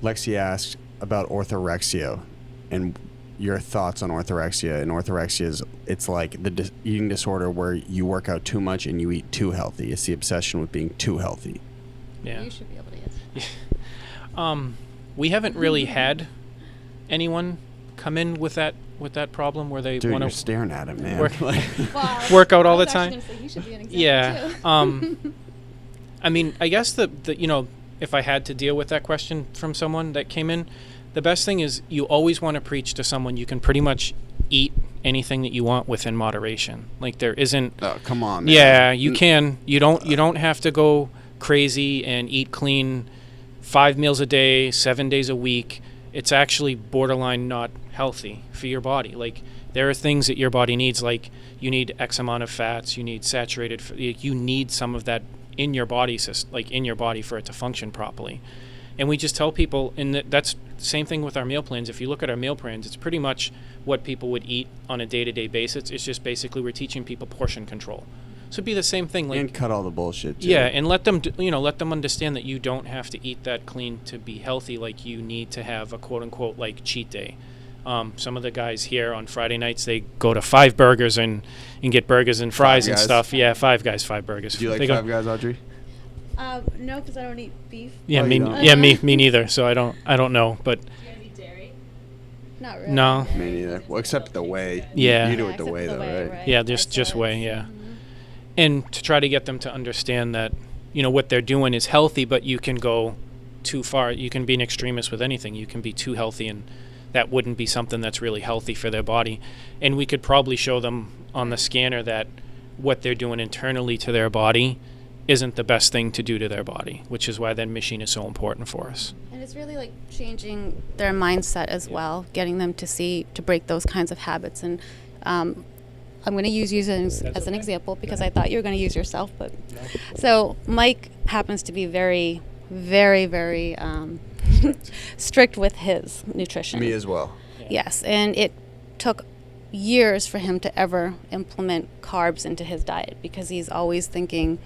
Lexi asked about orthorexia and your thoughts on orthorexia. And orthorexia it's like the eating disorder where you work out too much and you eat too healthy. It's the obsession with being too healthy. Yeah. You should be able to answer. We haven't really had anyone come in with that problem where they Dude, want you're to staring at it, man. work out all the time. I was actually gonna say he should be an example Yeah. too. I mean, I guess the if I had to deal with that question from someone that came in, the best thing is you always want to preach to someone you can pretty much eat anything that you want within moderation. Like there isn't. Oh, come on, man. Yeah, you can. You don't have to go crazy and eat clean 5 meals a day, 7 days a week. It's actually borderline not healthy for your body. Like there are things that your body needs, like you need X amount of fats, you need saturated, you need some of that in your body, like in your body for it to function properly. And we just tell people, and that's the same thing with our meal plans. If you look at our meal plans, it's pretty much what people would eat on a day-to-day basis. It's just basically we're teaching people portion control. So it'd be the same thing. Like, and cut all the bullshit, too. Yeah, and let them understand that you don't have to eat that clean to be healthy. Like you need to have a quote-unquote like cheat day. Some of the guys here on Friday nights, they go to Five Burgers and get burgers and fries and stuff. Yeah, Five Guys, 5 burgers. Do you like Five Guys, Audrey? No, because I don't eat beef. Yeah, Oh, me neither. So I don't know, but. Do you guys eat dairy? Not really. No. Me neither. Well, except the whey. Yeah. You do it the except whey, the though, whey, right? Yeah, just whey, yeah. Mm-hmm. And to try to get them to understand that, what they're doing is healthy, but you can go too far. You can be an extremist with anything. You can be too healthy, and that wouldn't be something that's really healthy for their body. And we could probably show them on the scanner that what they're doing internally to their body isn't the best thing to do to their body, which is why that machine is so important for us. And it's really like changing their mindset as well, getting them to break those kinds of habits. And I'm going to use you as an example because I thought you were going to use yourself. But so Mike happens to be very, very, very strict with his nutrition. Me as well. Yes, and it took years for him to ever implement carbs into his diet because he's always thinking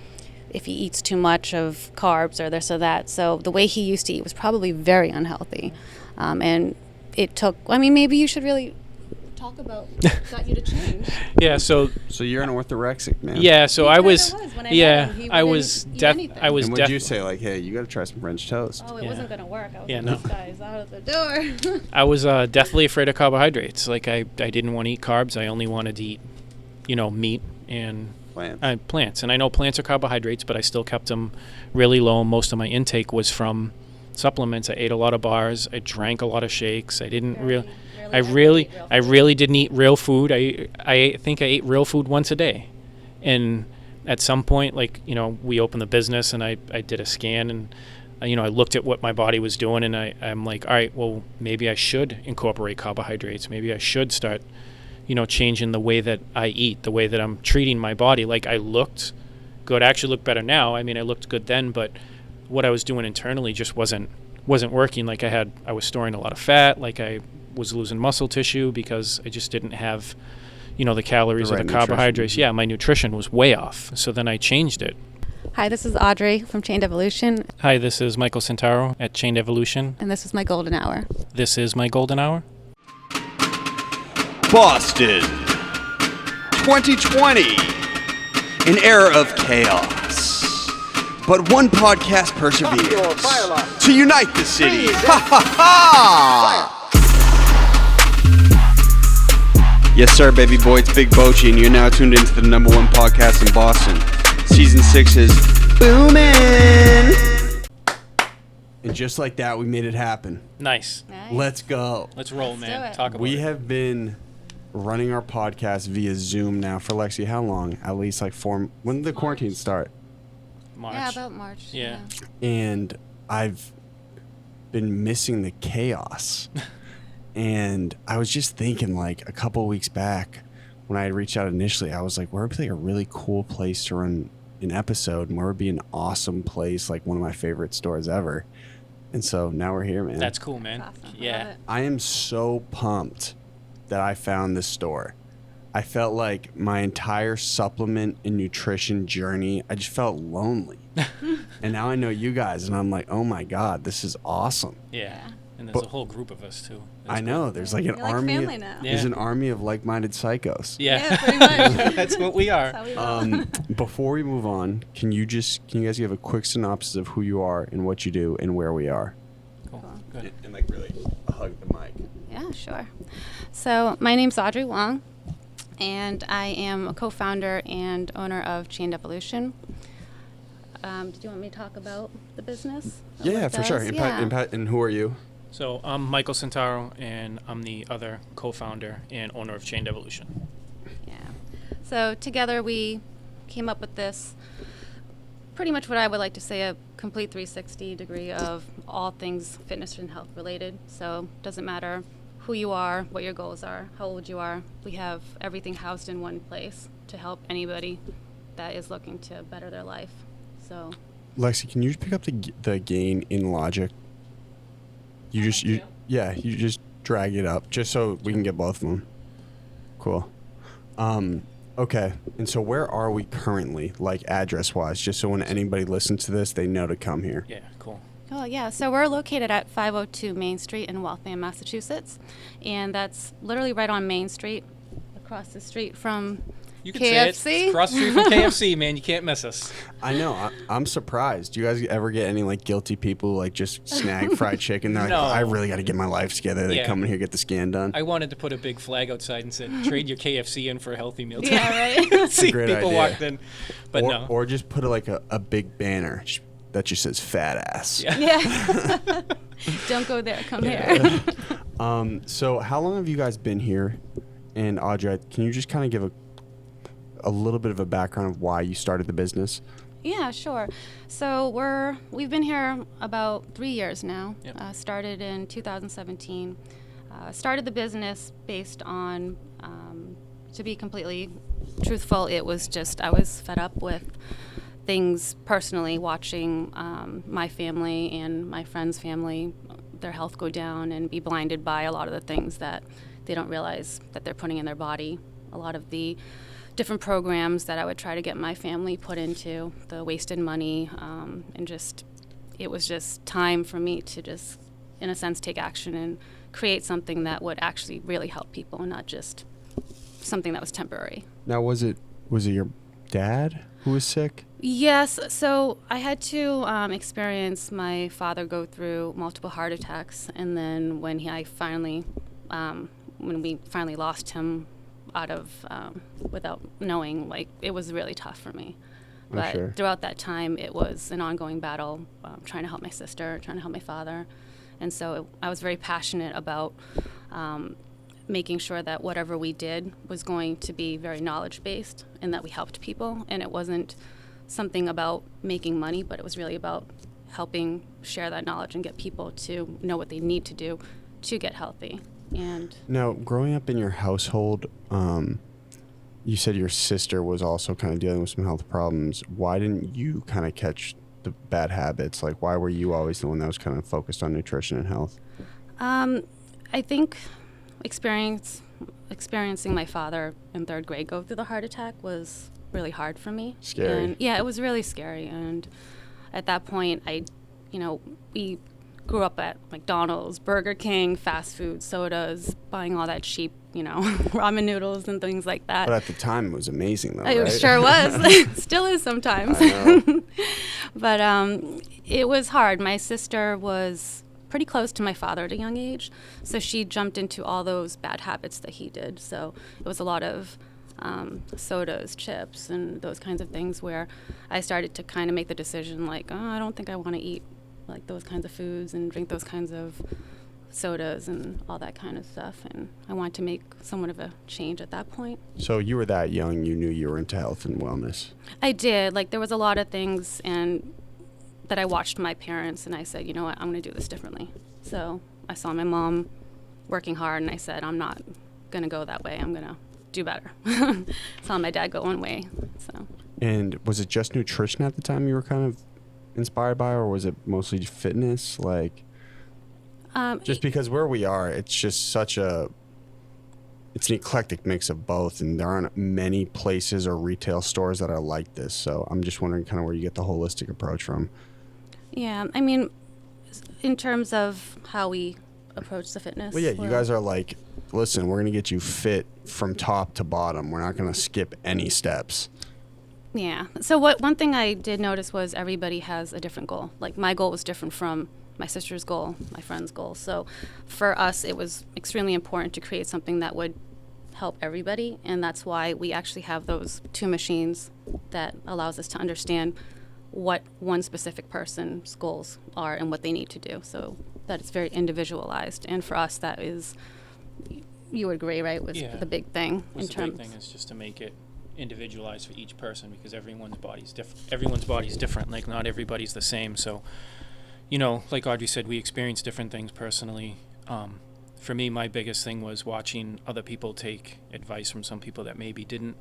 if he eats too much of carbs or this or that. So the way he used to eat was probably very unhealthy. And it took, maybe you should really talk about what got you to change. Yeah, so you're an orthorexic, man. Yeah, so I was. I was And would you say, like, hey, you got to try some French toast? Oh, it wasn't going to work. I was Yeah, like, no. this guy's out of the door. I was deathly afraid of carbohydrates. Like I didn't want to eat carbs. I only wanted to eat, meat and plants. And I know plants are carbohydrates, but I still kept them really low. Most of my intake was from supplements. I ate a lot of bars. I drank a lot of shakes. I didn't I really didn't eat real food. I think I ate real food once a day. And at some point, we opened the business and I did a scan and I looked at what my body was doing and I'm like, all right, well, maybe I should incorporate carbohydrates. Maybe I should start, changing the way that I eat, the way that I'm treating my body. Like I looked good. I actually look better now. I looked good then, but what I was doing internally just wasn't working. Like I was storing a lot of fat. Like I was losing muscle tissue because I just didn't have, the calories or the carbohydrates. Yeah, my nutrition was way off. So then I changed it. Hi, this is Audrey from Chained Evolution. Hi, this is Michael Centauro at Chained Evolution. And this is my golden hour. This is my golden hour. Boston, 2020, an era of chaos. But one podcast perseveres to unite the city. Ha ha ha! Yes, sir, baby boy. It's Big Bochi, and you're now tuned into the #1 podcast in Boston. Season 6 is booming. And just like that, we made it happen. Nice. Let's go. Let's roll, Let's man. do it. Talk about We it. have been running our podcast via Zoom now for Lexi. How long? At least like 4. When did the quarantine start? March. Yeah, about March. Yeah. And I've been missing the chaos. And I was just thinking, like, a couple weeks back when I had reached out initially, I was like, where would be like a really cool place to run an episode? And where would be an awesome place, like one of my favorite stores ever? And so now we're here, man. That's cool, man. Awesome. I love Yeah. it. I am so pumped that I found this store. I felt like my entire supplement and nutrition journey, I just felt lonely. And now I know you guys, and I'm like, oh my God, this is awesome. Yeah. And there's a whole group of us too. I know. There's like an You're like army. family now. There's an army of like-minded psychos. Yeah, pretty much. That's what we are. That's how we roll. Before we move on, can you guys give a quick synopsis of who you are and what you do and where we are? Cool. Good. And like really hug the mic. Yeah, sure. So my name's Audrey Wong, and I am a co-founder and owner of CHANEDEVOLUTION. Did you want me to talk about the business? Yeah, for sure. Yeah. And who are you? So I'm Michael Centauro, and I'm the other co-founder and owner of CHANEDEVOLUTION. Yeah. So together we came up with this, pretty much what I would like to say, a complete 360 degree of all things fitness and health related. So it doesn't matter who you are, what your goals are, how old you are. We have everything housed in one place to help anybody that is looking to better their life. So, Lexi, can you just pick up the gain in Logic? You just drag it up just so we can get both of them. Cool. Okay. And so where are we currently, like address-wise, just so when anybody listens to this, they know to come here? Yeah, cool. oh yeah, so we're located at 502 Main Street in Waltham, Massachusetts, and that's literally right on Main Street, across the street from You can KFC. say it. It's across the street from KFC, man. You can't miss us. I know. I'm surprised. Do you guys ever get any like guilty people who, like just snag fried chicken? They're like, No. I really got to get my life together. They Yeah. come in here, get the scan done. I wanted to put a big flag outside and said, trade your KFC in for a healthy meal. Yeah, right. See great people idea. walked in. But or, no. or just put like a big banner that just says fat ass. Yeah. Yeah. Don't go there. Come here. So how long have you guys been here? And Audrey, can you just kind of give a little bit of a background of why you started the business? Yeah, sure. So we've been here about 3 years now. Yep. Started in 2017. Started the business based on, to be completely truthful, it was just I was fed up with things personally, watching my family and my friends' family, their health go down and be blinded by a lot of the things that they don't realize that they're putting in their body. A lot of the different programs that I would try to get my family put into, the wasted money, and just, it was just time for me to just, in a sense, take action and create something that would actually really help people and not just something that was temporary. Now, was it your dad who was sick? Yes, so I had to experience my father go through multiple heart attacks, and then when we finally lost him out of without knowing, like, it was really tough for me. But sure. Throughout that time, it was an ongoing battle, trying to help my sister, trying to help my father, and so I was very passionate about making sure that whatever we did was going to be very knowledge-based and that we helped people, and it wasn't something about making money, but it was really about helping share that knowledge and get people to know what they need to do to get healthy. And Now, growing up in your household, you said your sister was also kind of dealing with some health problems. Why didn't you kind of catch the bad habits? Like, why were you always the one that was kind of focused on nutrition and health? I think experiencing my father in third grade go through the heart attack was really hard for me. Scary. And yeah, it was really scary. And at that point, we grew up at McDonald's, Burger King, fast food, sodas, buying all that cheap, ramen noodles and things like that. But at the time, it was amazing, though, It right? sure was. Still is sometimes. I know. But it was hard. My sister was pretty close to my father at a young age, so she jumped into all those bad habits that he did. So it was a lot of sodas, chips, and those kinds of things where I started to kind of make the decision, like, oh, I don't think I want to eat like those kinds of foods and drink those kinds of sodas and all that kind of stuff. And I wanted to make somewhat of a change at that point. So you were that young, you knew you were into health and wellness. I did. Like, there was a lot of things and that I watched my parents, and I said, you know what, I'm going to do this differently. So I saw my mom working hard, and I said, I'm not going to go that way. I'm going to do better. Saw my dad go one way. So. And was it just nutrition at the time you were kind of inspired by, or was it mostly fitness? Like, just because where we are, it's just such a it's an eclectic mix of both, and there aren't many places or retail stores that are like this. So I'm just wondering kind of where you get the holistic approach from. Yeah, I mean, in terms of how we approach the fitness. Well, yeah, you guys are like, listen, we're going to get you fit from top to bottom. We're not going to skip any steps. Yeah. So one thing I did notice was everybody has a different goal. Like my goal was different from my sister's goal, my friend's goal. So for us, it was extremely important to create something that would help everybody. And that's why we actually have those 2 machines that allows us to understand what one specific person's goals are and what they need to do. So that it's very individualized. And for us, that is, you would agree, right, was the big thing. The big thing is just to make it individualized for each person, because everyone's body's different. Like not everybody's the same. So, you know, like Audrey said, we experience different things personally. For me, my biggest thing was watching other people take advice from some people that maybe didn't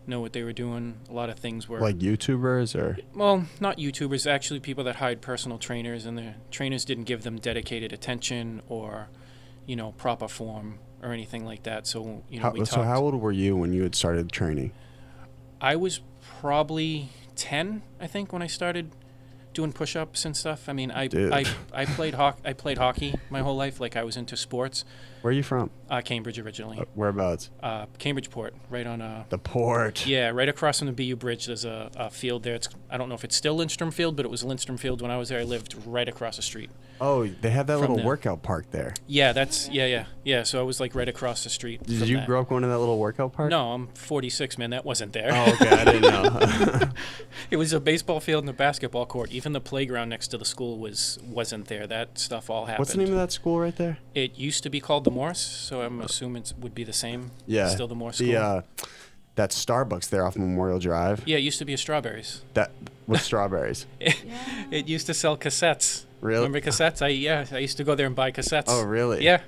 know what they were doing. A lot of things were like YouTubers, or well, not YouTubers, actually people that hired personal trainers, and the trainers didn't give them dedicated attention or, you know, proper form or anything like that. So, you know, so how old were you when you had started training? I was probably 10, I think, when I started doing push-ups and stuff. I mean, I played hockey my whole life. Like I was into sports. Where are you from? Cambridge originally. Whereabouts? Cambridge Port, right on the port. Yeah, right across from the BU Bridge. There's a field there. I don't know if it's still Lindstrom Field, but it was Lindstrom Field when I was there. I lived right across the street. Oh, they have that little workout park there. Yeah, that's yeah. So I was like right across the street. Did you grow up going to that little workout park? No, I'm 46, man. That wasn't there. Oh, okay, I didn't know. It was a baseball field and a basketball court. Even the playground next to the school wasn't there. That stuff all happened. What's the name of that school right there? It used to be called the Morse, so I'm assuming it would be the same. Yeah, still the Morse school. That Starbucks there off Memorial Drive. Yeah, it used to be a Strawberries. With strawberries. It used to sell cassettes. Really? Remember cassettes? I used to go there and buy cassettes. Oh, really? Yeah.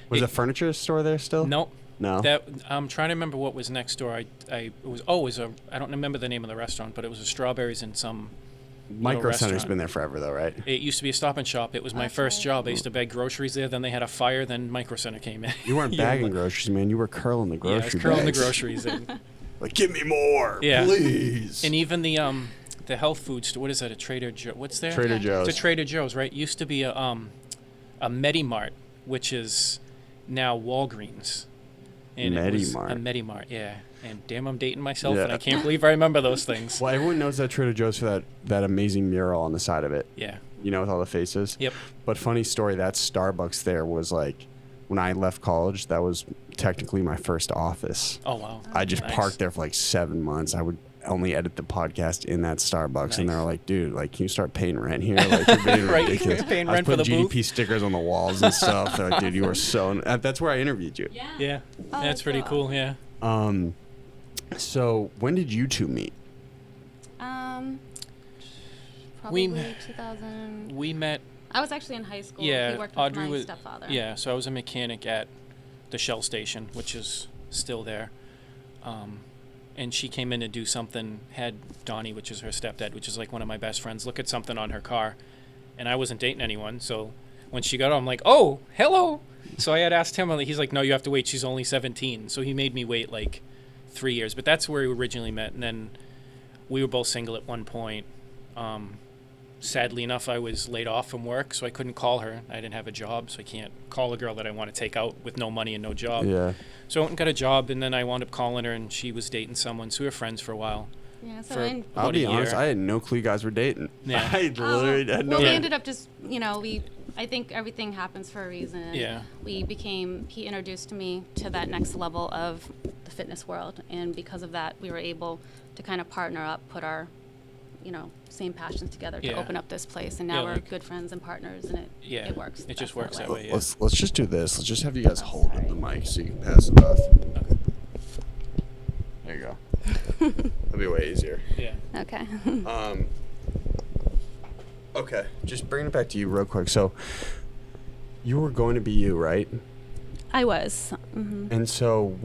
Was a furniture store there still? Nope. No. I'm trying to remember what was next door. I don't remember the name of the restaurant, but it was a Strawberries in some Micro Center's been there forever though, right? It used to be a Stop and Shop. It was my first job. I used to bag groceries there. Then they had a fire. Then Micro Center came in. You weren't bagging groceries, man. You were curling the groceries. Yeah, I was curling the groceries in. Like, give me more, please. And even the health food store. What is that? A Trader Joe? What's there? Trader Joe's. It's a Trader Joe's, right? It used to be a Medimart, which is now Walgreens. And Medimart. A Medimart, yeah. And damn, I'm dating myself, and I can't believe I remember those things. Well, everyone knows that Trader Joe's for that amazing mural on the side of it. Yeah. You know, with all the faces? Yep. But funny story, that Starbucks there was like, when I left college, that was technically my first office. Oh, wow. I just parked there for like 7 months. I would only edit the podcast in that Starbucks, and they're like, dude, like, can you start paying rent here? Like, you're being ridiculous. Paying I was rent for the putting GDP booth? stickers on the walls and stuff. They're like, dude, you are so... That's where I interviewed you. Yeah. That's pretty cool, yeah. So when did you two meet? Probably 2000. We met... I was actually in high school. Yeah, he worked Audrey with my stepfather. Yeah, so I was a mechanic at the Shell station, which is still there. And she came in to do something, had Donnie, which is her stepdad, which is like one of my best friends, look at something on her car. And I wasn't dating anyone, so when she got on, I'm like, oh, hello. So I had asked him, he's like, no, you have to wait, she's only 17. So he made me wait like 3 years. But that's where we originally met. And then we were both single at one point. Sadly enough, I was laid off from work, so I couldn't call her. I didn't have a job, so I can't call a girl that I want to take out with no money and no job. Yeah. So I went and got a job, and then I wound up calling her, and she was dating someone. So we were friends for a while. Yeah, so I'll be honest, I had no clue you guys were dating. Yeah. I literally had no Well, we idea. ended up just, I think everything happens for a reason. Yeah. He introduced me to that next level of the fitness world. And because of that, we were able to kind of partner up, put our, same passions together to open up this place. And now we're good friends and partners, and it works. It just works that way. Yeah. Let's just do this. Let's just have you guys hold up the mic so you can pass it off. Okay. There you go. That'll be way easier. Yeah. Okay. Okay, just bringing it back to you real quick. So, you were going to be you, right? I was. Mm-hmm. And so,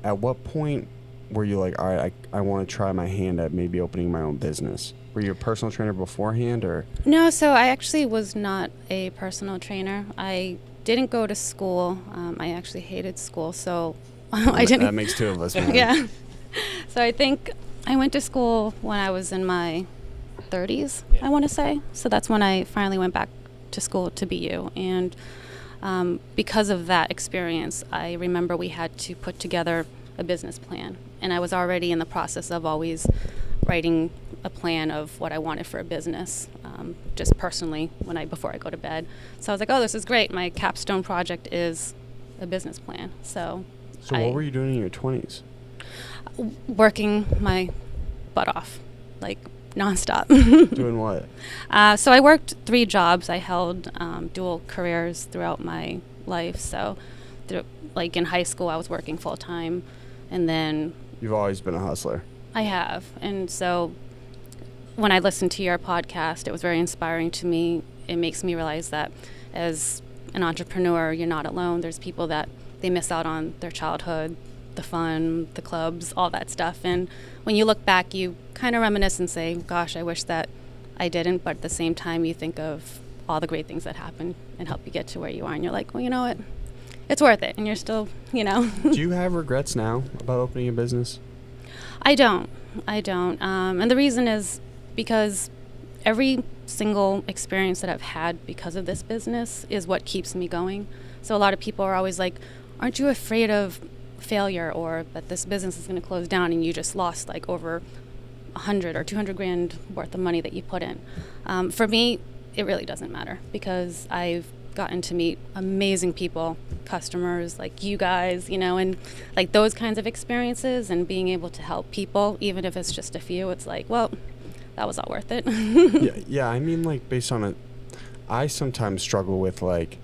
at what point were you like, all right, I want to try my hand at maybe opening my own business? Were you a personal trainer beforehand, or? No, so I actually was not a personal trainer. I didn't go to school. I actually hated school. So I didn't. That makes two of us, man. Yeah. So I think I went to school when I was in my 30s, I want to say. So that's when I finally went back to school to BU. And because of that experience, I remember we had to put together a business plan. And I was already in the process of always writing a plan of what I wanted for a business, just personally before I go to bed. So I was like, oh, this is great. My capstone project is a business plan. So what were you doing in your 20s? Working my butt off, like nonstop. Doing what? So I worked 3 jobs. I held dual careers throughout my life. So like in high school, I was working full time. And then... You've always been a hustler. I have. And so when I listened to your podcast, it was very inspiring to me. It makes me realize that as an entrepreneur, you're not alone. There's people that they miss out on their childhood, the fun, the clubs, all that stuff. And when you look back, you kind of reminisce and say, gosh, I wish that I didn't. But at the same time, you think of all the great things that happened and help you get to where you are. And you're like, well, you know what? It's worth it. And you're still, Do you have regrets now about opening a business? I don't. And the reason is because every single experience that I've had because of this business is what keeps me going. So a lot of people are always like, aren't you afraid of failure or that this business is going to close down and you just lost like over 100 or 200 grand worth of money that you put in? For me, it really doesn't matter because I've gotten to meet amazing people, customers like you guys, and like those kinds of experiences and being able to help people, even if it's just a few, it's like, well, that was all worth it. Yeah. I mean, like based on it, I sometimes struggle with like,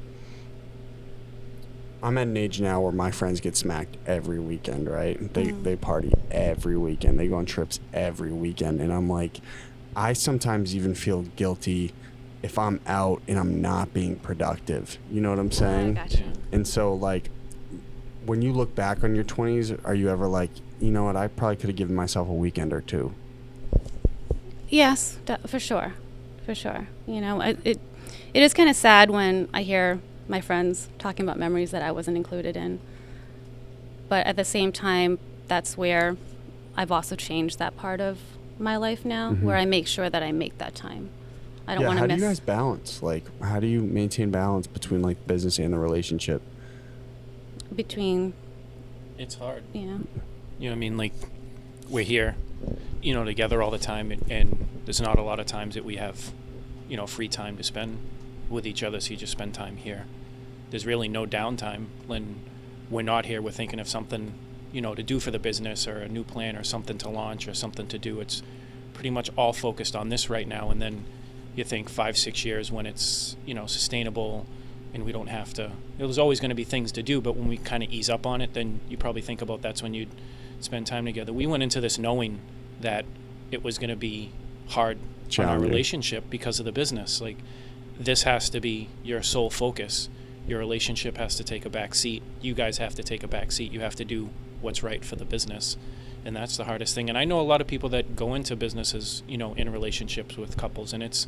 I'm at an age now where my friends get smacked every weekend, right? They party every weekend. They go on trips every weekend. And I'm like, I sometimes even feel guilty if I'm out and I'm not being productive. You know what I'm saying? I gotcha. And so like, when you look back on your 20s, are you ever like, you know what, I probably could have given myself a weekend or two? Yes, for sure. It is kind of sad when I hear my friends talking about memories that I wasn't included in. But at the same time, that's where I've also changed that part of my life now, where I make sure that I make that time. I don't want to miss. How do you guys balance? Like, how do you maintain balance between like business and the relationship? It's hard. Yeah. You know what I mean? Like, we're here, together all the time, and there's not a lot of times that we have, free time to spend with each other, so you just spend time here. There's really no downtime. When we're not here, we're thinking of something, to do for the business or a new plan or something to launch or something to do. It's pretty much all focused on this right now, and then you think 5-6 years when it's, sustainable and we don't have to, there's always going to be things to do, but when we kind of ease up on it, then you probably think about that's when you'd spend time together. We went into this knowing that it was going to be hard on our relationship because of the business. Like, this has to be your sole focus. Your relationship has to take a back seat. You guys have to take a back seat. You have to do what's right for the business. And that's the hardest thing. And I know a lot of people that go into businesses, in relationships with couples, and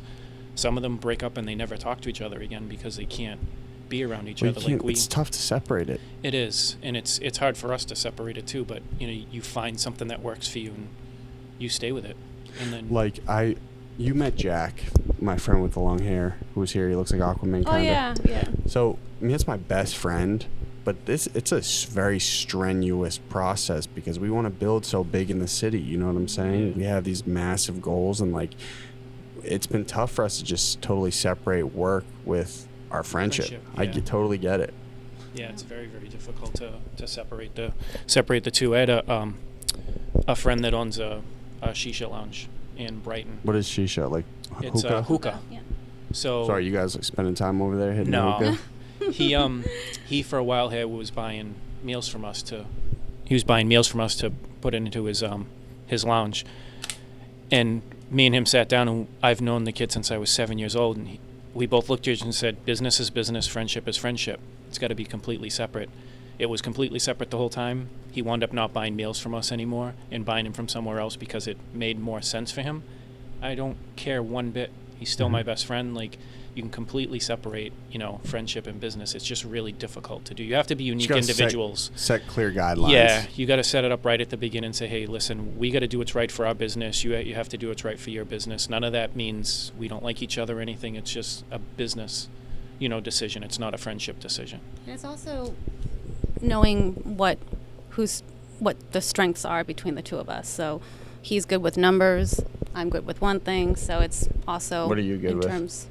some of them break up and they never talk to each other again because they can't be around each other. It's tough to separate it. It is, and it's hard for us to separate it too. But you find something that works for you and you stay with it. And then you met Jack, my friend with the long hair, who was here. He looks like Aquaman. Oh yeah. So that's my best friend. But it's a very strenuous process because we want to build so big in the city. You know what I'm saying? We have these massive goals, and like, it's been tough for us to just totally separate work with our friendship. Yeah. I totally get it. Yeah, it's very, very difficult to separate the two. I had a friend that owns a shisha lounge in Brighton. What is shisha? Like it's hookah? Hookah. Yeah. So sorry, you guys like spending time over there hitting no. hookah? He for a while here was buying meals from us to put into his lounge. And me and him sat down, and I've known the kid since I was 7 years old, and we both looked at each other and said, business is business, friendship is friendship. It's got to be completely separate. It was completely separate the whole time. He wound up not buying meals from us anymore and buying them from somewhere else because it made more sense for him. I don't care one bit He's still my best friend. Like, you can completely separate, you know, friendship and business. It's just really difficult to do. You have to be unique individuals. Set clear guidelines. Yeah, you got to set it up right at the beginning and say, hey, listen, we got to do what's right for our business. You have to do what's right for your business. None of that means we don't like each other or anything. It's just a business, you know, decision. It's not a friendship decision. And it's also knowing what the strengths are between the two of us. So he's good with numbers. I'm good with one thing. So it's also what are you good with?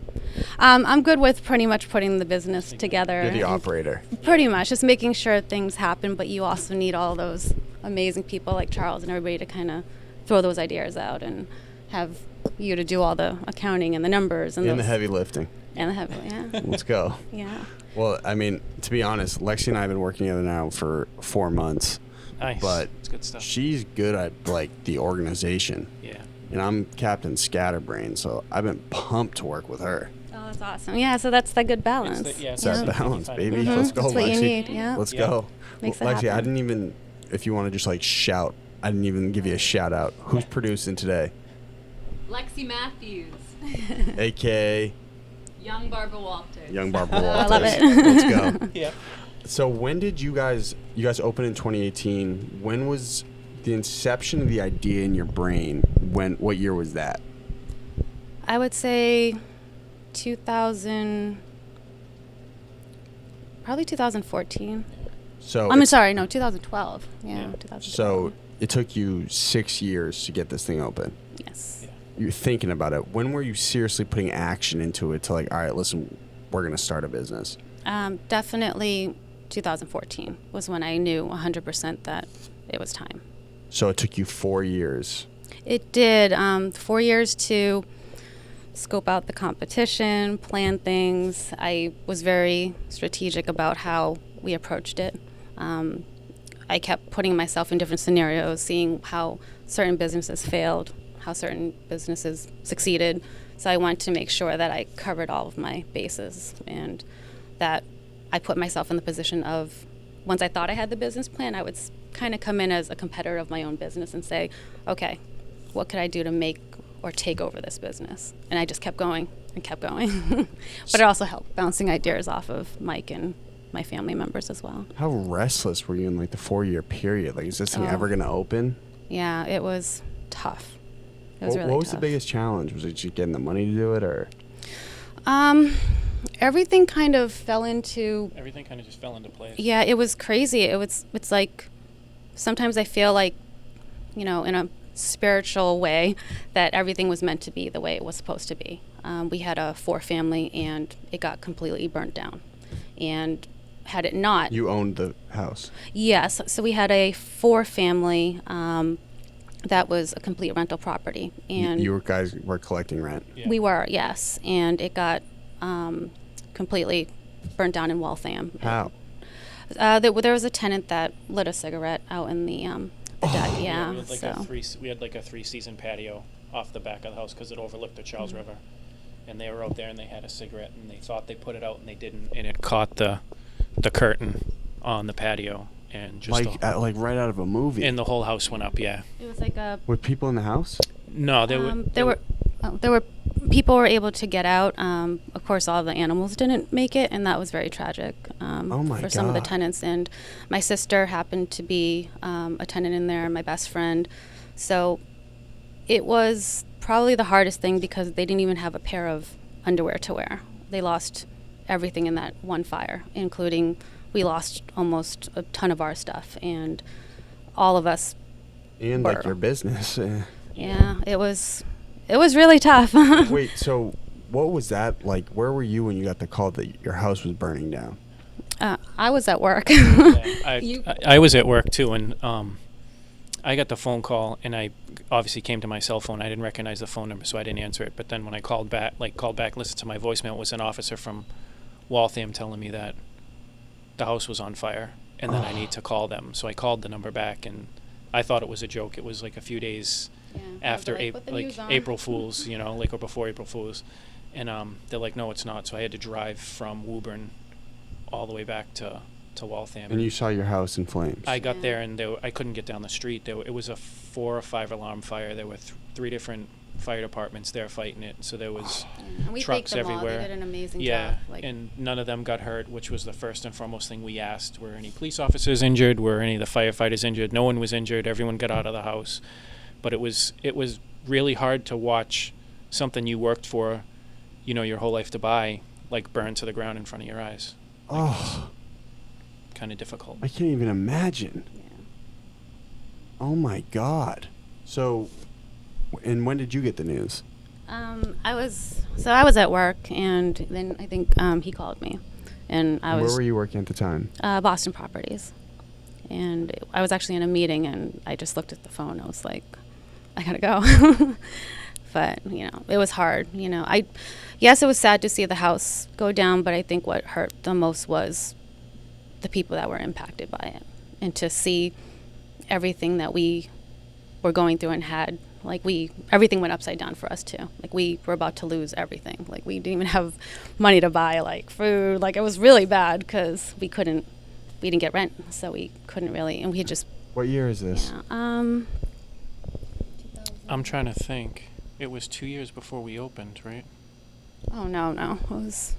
I'm good with pretty much putting the business together. You're the operator. Pretty much, just making sure things happen. But you also need all those amazing people like Charles and everybody to kind of throw those ideas out and have you to do all the accounting and the numbers and the heavy lifting. And the heavy, yeah. Let's go. Yeah. Well, I mean, to be honest, Lexi and I have been working together now for 4 months. Nice. But it's good stuff. She's good at like the organization. Yeah. And I'm Captain Scatterbrain, so I've been pumped to work with her. Oh, that's awesome. Yeah, so that's the good balance. It's that balance, baby. Mm-hmm. Let's go, that's what Lexi. you need, yeah. Let's go. Makes it Lexi, happen. I didn't even, if you want to just like shout, I didn't even give you a shout out. Who's producing today? Lexi Matthews. A.K.A. Young Barbara Walters. Young Barbara Walters. I love it. Let's go. Yeah. So when did you guys opened in 2018. When was the inception of the idea in your brain? What year was that? I would say probably 2014. So I'm sorry, no, 2012. Yeah, 2012. So it took you 6 years to get this thing open. Yes. Yeah. You're thinking about it. When were you seriously putting action into it to like, all right, listen, we're going to start a business? Definitely 2014 was when I knew 100% that it was time. So it took you 4 years. It did. 4 years to scope out the competition, plan things. I was very strategic about how we approached it. I kept putting myself in different scenarios, seeing how certain businesses failed, how certain businesses succeeded. So I wanted to make sure that I covered all of my bases and that I put myself in the position of, once I thought I had the business plan, I would kind of come in as a competitor of my own business and say, okay, what could I do to make or take over this business? And I just kept going and kept going. But it also helped bouncing ideas off of Mike and my family members as well. How restless were you in like the 4 year period? Like, is this thing ever going to open? Yeah, it was tough. It was really what was tough. the biggest challenge? Was it just getting the money to do it, or? Everything kind of fell into. Everything kind of just fell into place. Yeah, it was crazy. It's like sometimes I feel like, you know, in a spiritual way, that everything was meant to be the way it was supposed to be. We had a 4-family, and it got completely burnt down. And had it not, You owned the house. yes. So we had a 4-family that was a complete rental property, and You guys were collecting rent. Yeah. we were, yes, and it got completely burnt down in Waltham. How? There was a tenant that lit a cigarette out in the deck. Yeah, we had like so we had like a 3-season patio off the back of the house because it overlooked the Charles River, and they were out there and they had a cigarette and they thought they put it out and they didn't, and it caught the curtain on the patio and just Like right out of a movie. and the whole house went up. Yeah. it was like a. With people in the house? No, There were people were able to get out. Of course, all the animals didn't make it, and that was very tragic for some of the God. tenants. And my sister happened to be a tenant in there, my best friend. So it was probably the hardest thing because they didn't even have a pair of underwear to wear. They lost everything in that one fire, including we lost almost a ton of our stuff, and all of us. And like your business. Yeah, it was really tough. Wait, so what was that like? Where were you when you got the call that your house was burning down? I was at work. I was at work too, and I got the phone call, and I obviously came to my cell phone. I didn't recognize the phone number, so I didn't answer it. But then when I called back, listened to my voicemail, it was an officer from Waltham telling me that the house was on fire, and then I need to call them. So I called the number back, and I thought it was a joke. It was like a few days after April Fools, you know, like or before April Fools, and they're like, no, it's not. So I had to drive from Woburn all the way back to Waltham. And you saw your house in flames. I got there and I couldn't get down the street. It was a 4 or 5 alarm fire. There were 3 different fire departments there fighting it. So there was And we trucks thanked them all. everywhere. They did an amazing Yeah, job. Like, and none of them got hurt, which was the first and foremost thing we asked. Were any police officers injured? Were any of the firefighters injured? No one was injured. Everyone got out of the house. But it was really hard to watch something you worked for, your whole life to buy, like burn to the ground in front of your eyes. Oh, Kind of difficult. I can't even imagine. yeah. Oh my God. So, and when did you get the news? I was at work, and then I think he called me, and I was Where were you working at the time? Boston Properties, and I was actually in a meeting, and I just looked at the phone. I was like, I gotta go. But it was hard. Yes, it was sad to see the house go down, but I think what hurt the most was the people that were impacted by it, and to see everything that we were going through and had. Everything went upside down for us too. Like, we were about to lose everything. Like, we didn't even have money to buy food. Like, it was really bad because we didn't get rent, so we couldn't really, and we had just. What year is this? I'm trying to think. It was 2 years before we opened, right? Oh no, it was.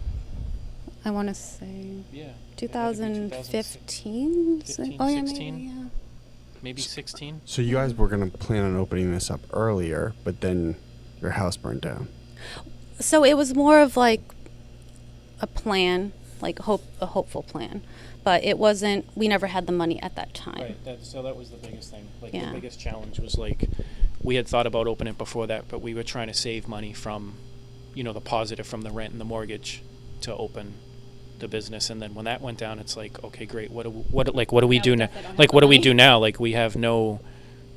I want to say. Yeah. 2015. 15, Oh yeah, 16? maybe, yeah. Maybe 16. So you guys were going to plan on opening this up earlier, but then your house burned down. So it was more of like a plan, a hopeful plan, but it wasn't. We never had the money at that time. Right. So that was the biggest thing. Yeah. The biggest challenge was we had thought about opening it before that, but we were trying to save money from, the positive from the rent and the mortgage to open the business. And then when that went down, it's like, okay, great. What do we do now? What do we do now? Like, we have no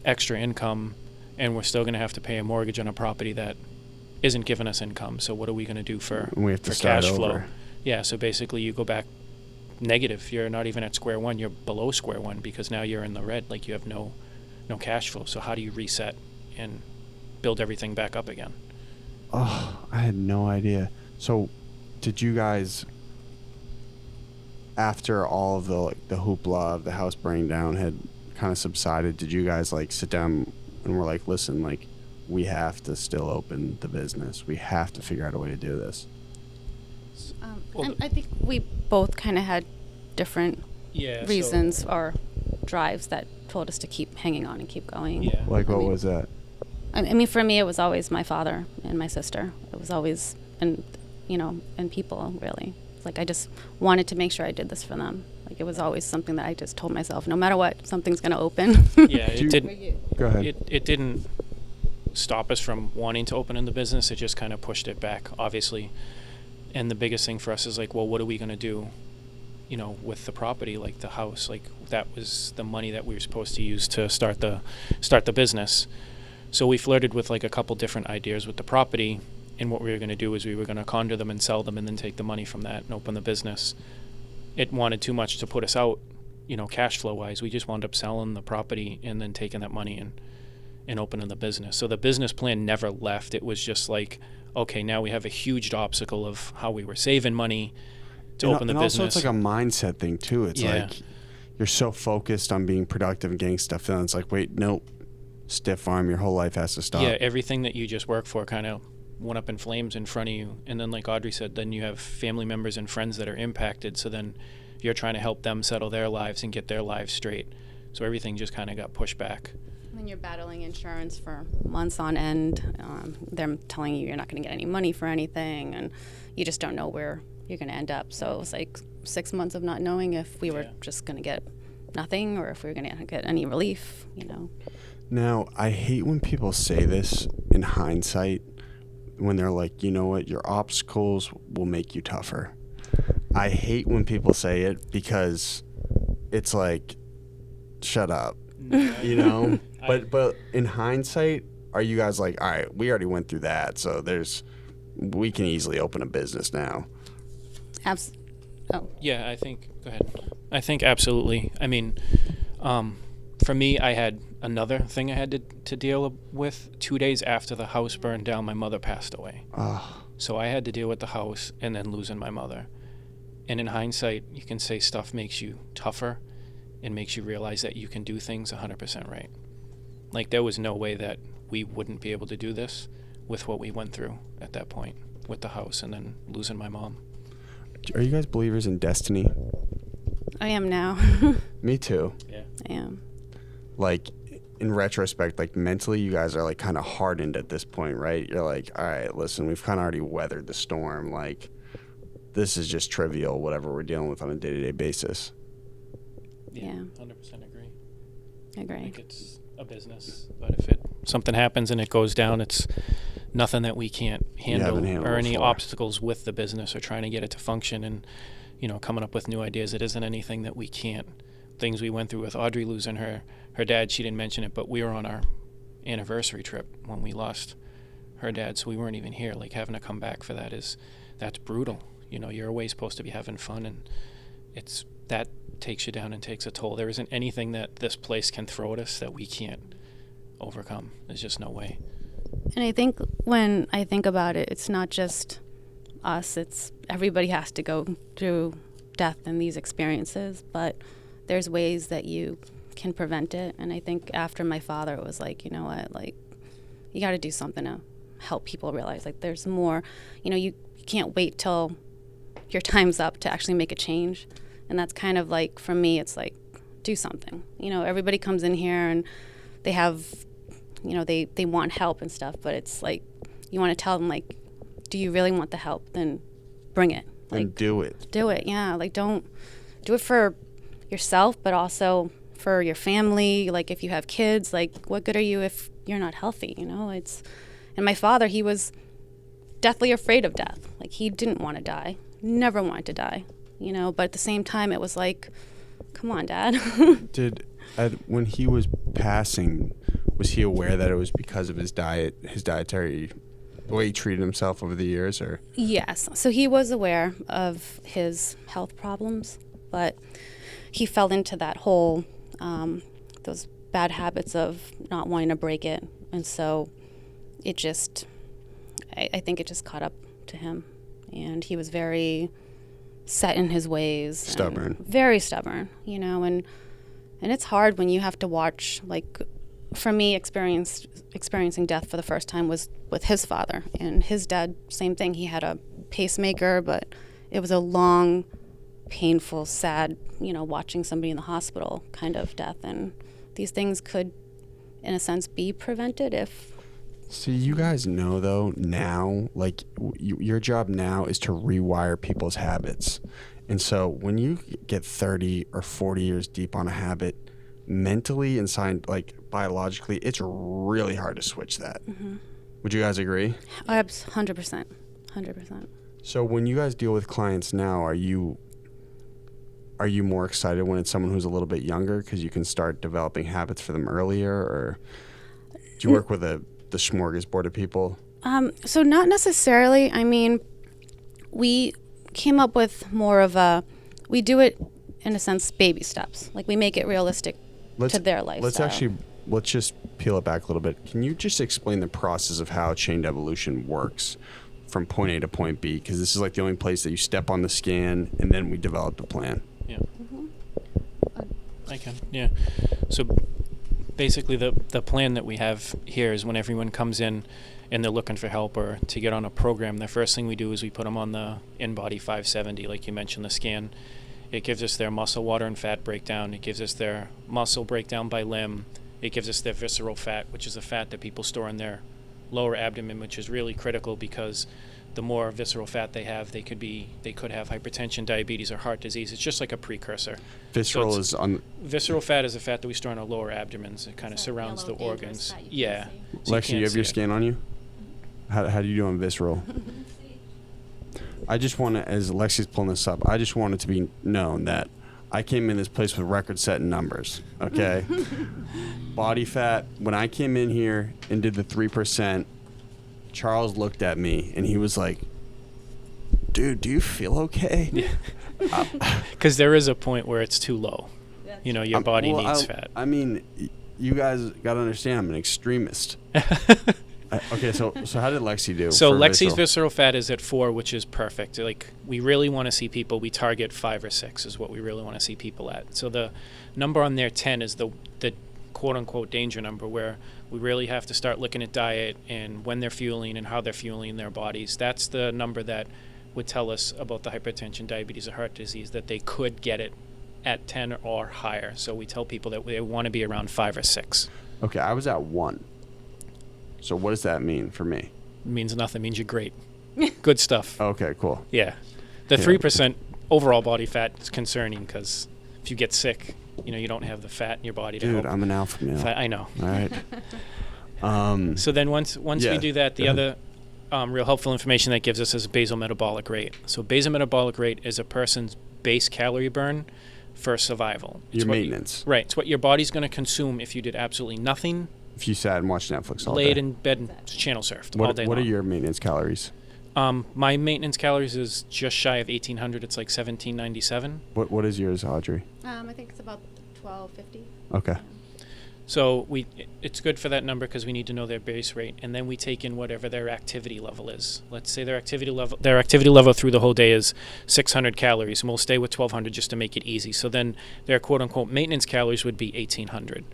extra income, and we're still going to have to pay a mortgage on a property that isn't giving us income. So what are we going to do for We have to start cash flow? over. Yeah. So basically, you go back negative. You're not even at square one. You're below square one because now you're in the red. Like, you have no cash flow. So how do you reset and build everything back up again? Oh, I had no idea. So, did you guys, after all of the hoopla of the house burning down had kind of subsided, did you guys sit down and were like, listen, we have to still open the business. We have to figure out a way to do this. I think we both kind of had different reasons or drives that told us to keep hanging on and keep going. Yeah. What was that? I mean, for me, it was always my father and my sister. It was always, and people, really. I just wanted to make sure I did this for them. It was always something that I just told myself, no matter what, something's going to open. Yeah, it didn't. Go ahead. It didn't stop us from wanting to open in the business. It just kind of pushed it back, obviously. And the biggest thing for us is what are we going to do, with the property, the house? That was the money that we were supposed to use to start the business. So we flirted with a couple different ideas with the property. And what we were going to do is we were going to condo them and sell them and then take the money from that and open the business. It wanted too much to put us out, cash flow wise. We just wound up selling the property and then taking that money and opening the business. So the business plan never left. It was just okay, now we have a huge obstacle of how we were saving money to open the business. And also it's a mindset thing too. It's Yeah. You're so focused on being productive and getting stuff done. It's wait, nope, stiff arm, your whole life has to stop. Yeah, everything that you just worked for kind of went up in flames in front of you. And then like Audrey said, then you have family members and friends that are impacted. So then you're trying to help them settle their lives and get their lives straight. So everything just kind of got pushed back. When you're battling insurance for months on end, they're telling you you're not going to get any money for anything, and you just don't know where you're going to end up. So it was 6 months of not knowing if we were just going to get nothing or if we were going to get any relief, Now, I hate when people say this in hindsight, when they're like, you know what, your obstacles will make you tougher. I hate when people say it because it's shut up, But in hindsight, are you guys all right, we already went through that, so we can easily open a business now? Yeah, go ahead. I think absolutely. I mean, for me, I had another thing I had to deal with. 2 days after the house burned down, my mother passed away. So I had to deal with the house and then losing my mother. And in hindsight, you can say stuff makes you tougher and makes you realize that you can do things 100% right. There was no way that we wouldn't be able to do this. with what we went through at that point with the house and then losing my mom. Are you guys believers in destiny? I am now. Me too. Yeah. I am. Like, in retrospect, like mentally, you guys are like kind of hardened at this point, right? You're like, all right, listen, we've kind of already weathered the storm. Like, this is just trivial, whatever we're dealing with on a day-to-day basis. Yeah. 100% agree. I I agree. think it's a business, but if something happens and it goes down, it's nothing that we can't handle haven't handled or any before. obstacles with the business or trying to get it to function and, coming up with new ideas. It isn't anything that we can't. Things we went through with Audrey losing her dad, she didn't mention it, but we were on our anniversary trip when we lost her dad, so we weren't even here. Like, having to come back for that's brutal. You're always supposed to be having fun, and that takes you down and takes a toll. There isn't anything that this place can throw at us that we can't overcome. There's just no way. And I think when I think about it, it's not just us. It's everybody has to go through death and these experiences, but there's ways that you can prevent it. And I think after my father, it was like, you know what, like, you got to do something to help people realize, like, there's more. You can't wait till your time's up to actually make a change. And that's kind of like, for me, it's like, do something. Everybody comes in here and they have, they want help and stuff, but it's like, you want to tell them, like, do you really want the help? Then bring it. Like, And do it. do it. Yeah. Like, don't do it for yourself, but also for your family. Like, if you have kids, like, what good are you if you're not healthy? And my father, he was deathly afraid of death. Like, he didn't want to die, never wanted to die, but at the same time, it was like, come on, Dad. When he was passing, was he aware that it was because of his diet, his dietary, the way he treated himself over the years, or? Yes. So he was aware of his health problems, but he fell into that whole, those bad habits of not wanting to break it. And so it just, I think it just caught up to him. And he was very set in his ways. Stubborn. Very stubborn, and it's hard when you have to watch, like, for me, experiencing death for the first time was with his father. And his dad, same thing. He had a pacemaker, but it was a long, painful, sad, watching somebody in the hospital kind of death. And these things could, in a sense, be prevented if... So you guys know, though, now, like, your job now is to rewire people's habits. And so when you get 30 or 40 years deep on a habit, mentally and biologically, it's really hard to switch that. Mm-hmm. Would you guys agree? 100%. 100%. So when you guys deal with clients now, are you more excited when it's someone who's a little bit younger because you can start developing habits for them earlier, or do you work with the smorgasbord of people? So not necessarily. I mean, we came up with more of we do it in a sense baby steps. Like, we make it realistic to their lifestyle. Let's just peel it back a little bit. Can you just explain the process of how Chained Evolution works from point A to point B? Because this is like the only place that you step on the scan and then we develop the plan. Yeah. Mm-hmm. I can. Yeah. So basically the plan that we have here is when everyone comes in and they're looking for help or to get on a program, the first thing we do is we put them on the InBody 570, like you mentioned, the scan. It gives us their muscle, water, and fat breakdown. It gives us their muscle breakdown by limb. It gives us their visceral fat, which is a fat that people store in their lower abdomen, which is really critical because the more visceral fat they have, they could have hypertension, diabetes, or heart disease. It's just like a precursor. Visceral Visceral fat is a fat that we store in our lower abdomens. It kind of surrounds the organs. Yeah. So Lexi, you have your scan on you? How do you do on visceral? I just want to, as Lexi's pulling this up, I just want it to be known that I came in this place with record-setting numbers, okay? Body fat, when I came in here and did the 3%, Charles looked at me and he was like, dude, do you feel okay? Yeah. Because there is a point where it's too low. Your body needs fat. I mean, you guys got to understand, I'm an extremist. Okay, so how did Lexi do? So Lexi's visceral fat is at 4, which is perfect. Like, we really want to see people, we target 5 or 6 is what we really want to see people at. So the number on there, 10, is the quote-unquote danger number, where we really have to start looking at diet and when they're fueling and how they're fueling their bodies. That's the number that would tell us about the hypertension, diabetes, or heart disease, that they could get it at 10 or higher. So we tell people that they want to be around 5 or 6. Okay, I was at 1. So what does that mean for me? It means nothing. It means you're great. Good stuff. Okay, cool. Yeah. The 3% overall body fat is concerning, because if you get sick, you don't have the fat in your body to Dude, help. I'm an alpha male. I know. All right. So then once we do that, the other real helpful information that gives us is basal metabolic rate. So basal metabolic rate is a person's base calorie burn for survival. It's Your maintenance. Right. It's what your body's going to consume if you did absolutely nothing. If you sat and watched Netflix all laid day. in bed and channel surfed all day long. What are your maintenance calories? My maintenance calories is just shy of 1,800. It's like 1,797. What is yours, Audrey? I think it's about 1250. Okay. So it's good for that number because we need to know their base rate, and then we take in whatever their activity level is. Let's say their activity level through the whole day is 600 calories, and we'll stay with 1,200 just to make it easy. So then their quote-unquote maintenance calories would be 1,800.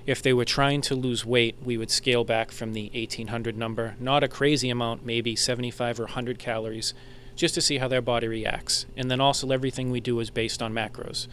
If they were trying to lose weight, we would scale back from the 1,800 number, not a crazy amount, maybe 75 or 100 calories, just to see how their body reacts. And then also everything we do is based on macros.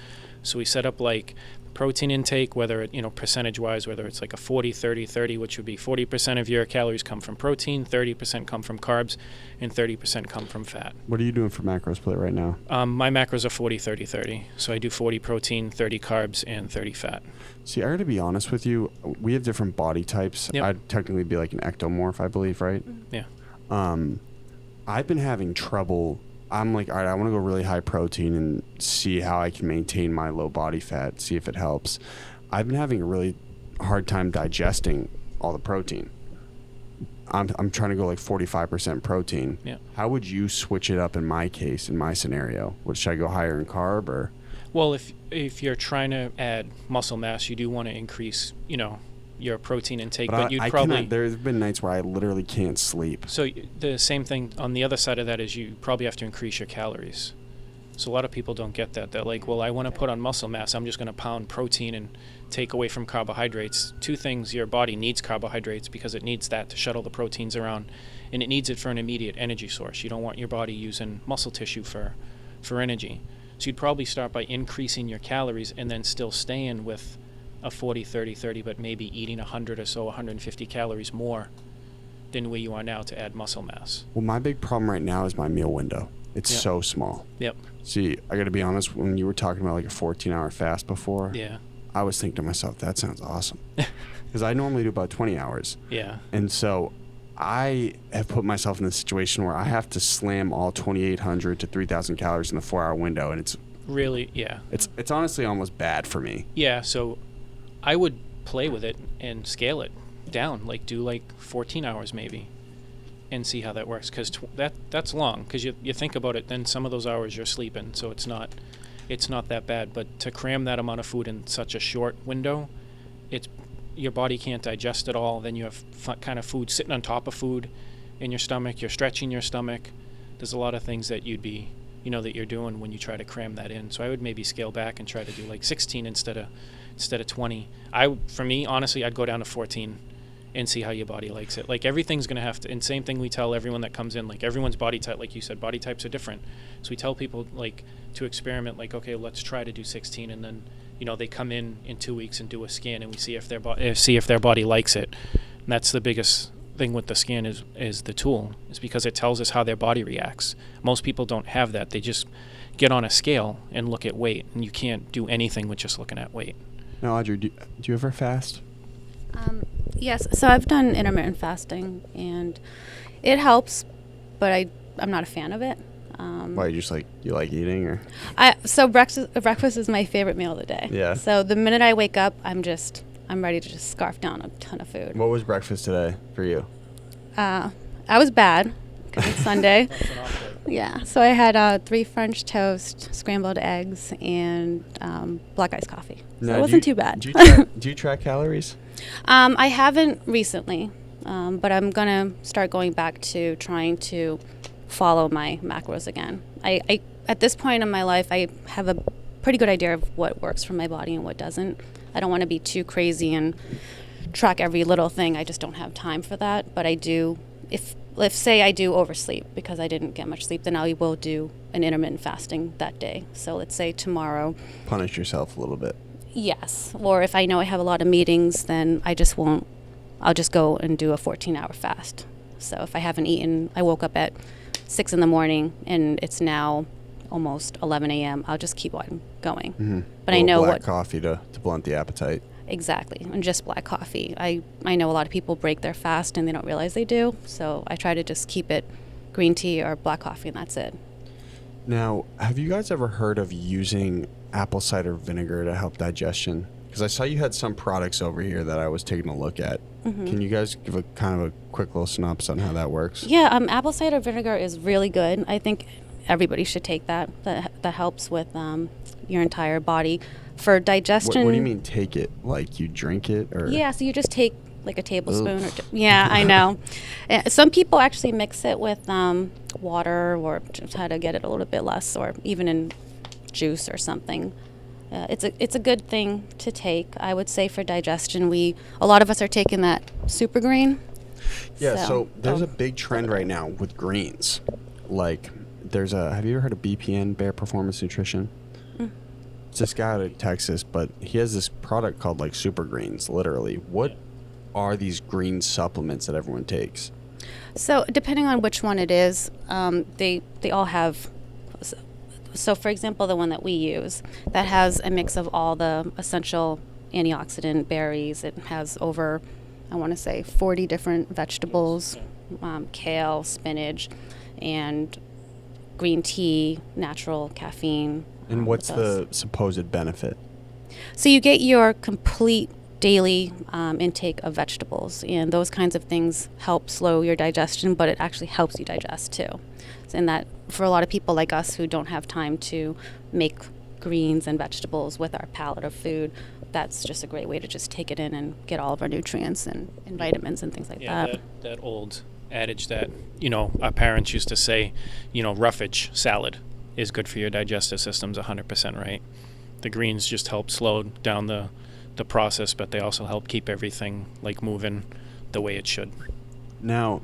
So we set up like protein intake, whether it, percentage-wise, whether it's like a 40, 30, 30, which would be 40% of your calories come from protein, 30% come from carbs, and 30% come from fat. What are you doing for macro split right now? My macros are 40, 30, 30. So I do 40 protein, 30 carbs, and 30 fat. See, I got to be honest with you. We have different body types. Yep. I'd technically be like an ectomorph, I believe, right? Yeah. I've been having trouble. I'm like, all right, I want to go really high protein and see how I can maintain my low body fat, see if it helps. I've been having a really hard time digesting all the protein. I'm trying to go like 45% protein. Yeah. How would you switch it up in my case, in my scenario? Should I go higher in carb or? Well, if you're trying to add muscle mass, you do want to increase, your protein intake, but you'd probably... There's been nights where I literally can't sleep. So the same thing on the other side of that is you probably have to increase your calories. So a lot of people don't get that. They're like, well, I want to put on muscle mass. I'm just going to pound protein and take away from carbohydrates. Two things: your body needs carbohydrates because it needs that to shuttle the proteins around, and it needs it for an immediate energy source. You don't want your body using muscle tissue for energy. So you'd probably start by increasing your calories and then still staying with a 40, 30, 30, but maybe eating 100 or so, 150 calories more than where you are now to add muscle mass. Well, my big problem right now is my meal window. It's so small. Yep. See, I got to be honest, when you were talking about like a 14-hour fast before, Yeah. I was thinking to myself, that sounds awesome. Because I normally do about 20 hours. Yeah. And so I have put myself in this situation where I have to slam all 2,800 to 3,000 calories in the 4-hour window, and it's really, yeah. It's honestly almost bad for me. Yeah, so I would play with it and scale it down, like do like 14 hours maybe, and see how that works. Because that's long. Because you think about it, then some of those hours you're sleeping, so it's not that bad. But to cram that amount of food in such a short window, your body can't digest it all. Then you have kind of food sitting on top of food in your stomach. You're stretching your stomach. There's a lot of things that you'd be, that you're doing when you try to cram that in. So I would maybe scale back and try to do like 16 instead of 20. For me, honestly, I'd go down to 14 and see how your body likes it. Like everything's going to have to, and same thing we tell everyone that comes in, like everyone's body type, like you said, body types are different. So we tell people like to experiment, like, okay, let's try to do 16. And then, they come in 2 weeks and do a scan and we see if their body likes it. And that's the biggest thing with the scan is the tool, is because it tells us how their body reacts. Most people don't have that. They just get on a scale and look at weight, and you can't do anything with just looking at weight. Now, Audrey, do you ever fast? Yes, so I've done intermittent fasting, and it helps, but I'm not a fan of it. Why, you like eating, or? So breakfast is my favorite meal of the day. Yeah. So the minute I wake up, I'm ready to just scarf down a ton of food. What was breakfast today for you? I was bad because it's Sunday. Yeah. So I had 3 French toast, scrambled eggs, and black iced coffee. So now, it wasn't too bad. Do you track calories? I haven't recently, but I'm gonna start going back to trying to follow my macros again. I at this point in my life, I have a pretty good idea of what works for my body and what doesn't. I don't want to be too crazy and track every little thing. I just don't have time for that. But I do, if say I do oversleep because I didn't get much sleep, then I will do an intermittent fasting that day. So let's say tomorrow. Punish yourself a little bit. Yes. Or if I know I have a lot of meetings, then I just won't. I'll just go and do a 14-hour fast. So if I haven't eaten, I woke up at 6 in the morning and it's now almost 11 a.m. I'll just keep on going. Mm-hmm. But I know black coffee to blunt the appetite. Exactly, and just black coffee. I know a lot of people break their fast and they don't realize they do. So I try to just keep it green tea or black coffee, and that's it. Now, have you guys ever heard of using apple cider vinegar to help digestion? Because I saw you had some products over here that I was taking a look at. Mm-hmm. Can you guys give a kind of a quick little synopsis on how that works? Yeah, apple cider vinegar is really good. I think everybody should take that. That helps with your entire body. For digestion... What do you mean take it? Like you drink it? Or? Yeah, so you just take like a tablespoon. Yeah, I know. Some people actually mix it with water or try to get it a little bit less, or even in juice or something. It's a good thing to take. I would say for digestion, a lot of us are taking that super green. Yeah, so there's a big trend right now with greens. Like have you ever heard of BPN, Bear Performance Nutrition? It's this guy out of Texas, but he has this product called like super greens, literally. What are these green supplements that everyone takes? So depending on which one it is, they all have. So for example, the one that we use, that has a mix of all the essential antioxidant berries. It has over, I want to say, 40 different vegetables, kale, spinach, and green tea, natural caffeine. And what's the supposed benefit? So you get your complete daily intake of vegetables, and those kinds of things help slow your digestion, but it actually helps you digest too. And that for a lot of people like us who don't have time to make greens and vegetables with our palette of food, that's just a great way to just take it in and get all of our nutrients and vitamins and things like that. That old adage that, our parents used to say, roughage salad is good for your digestive system's 100% right. The greens just help slow down the process, but they also help keep everything like moving the way it should. Now,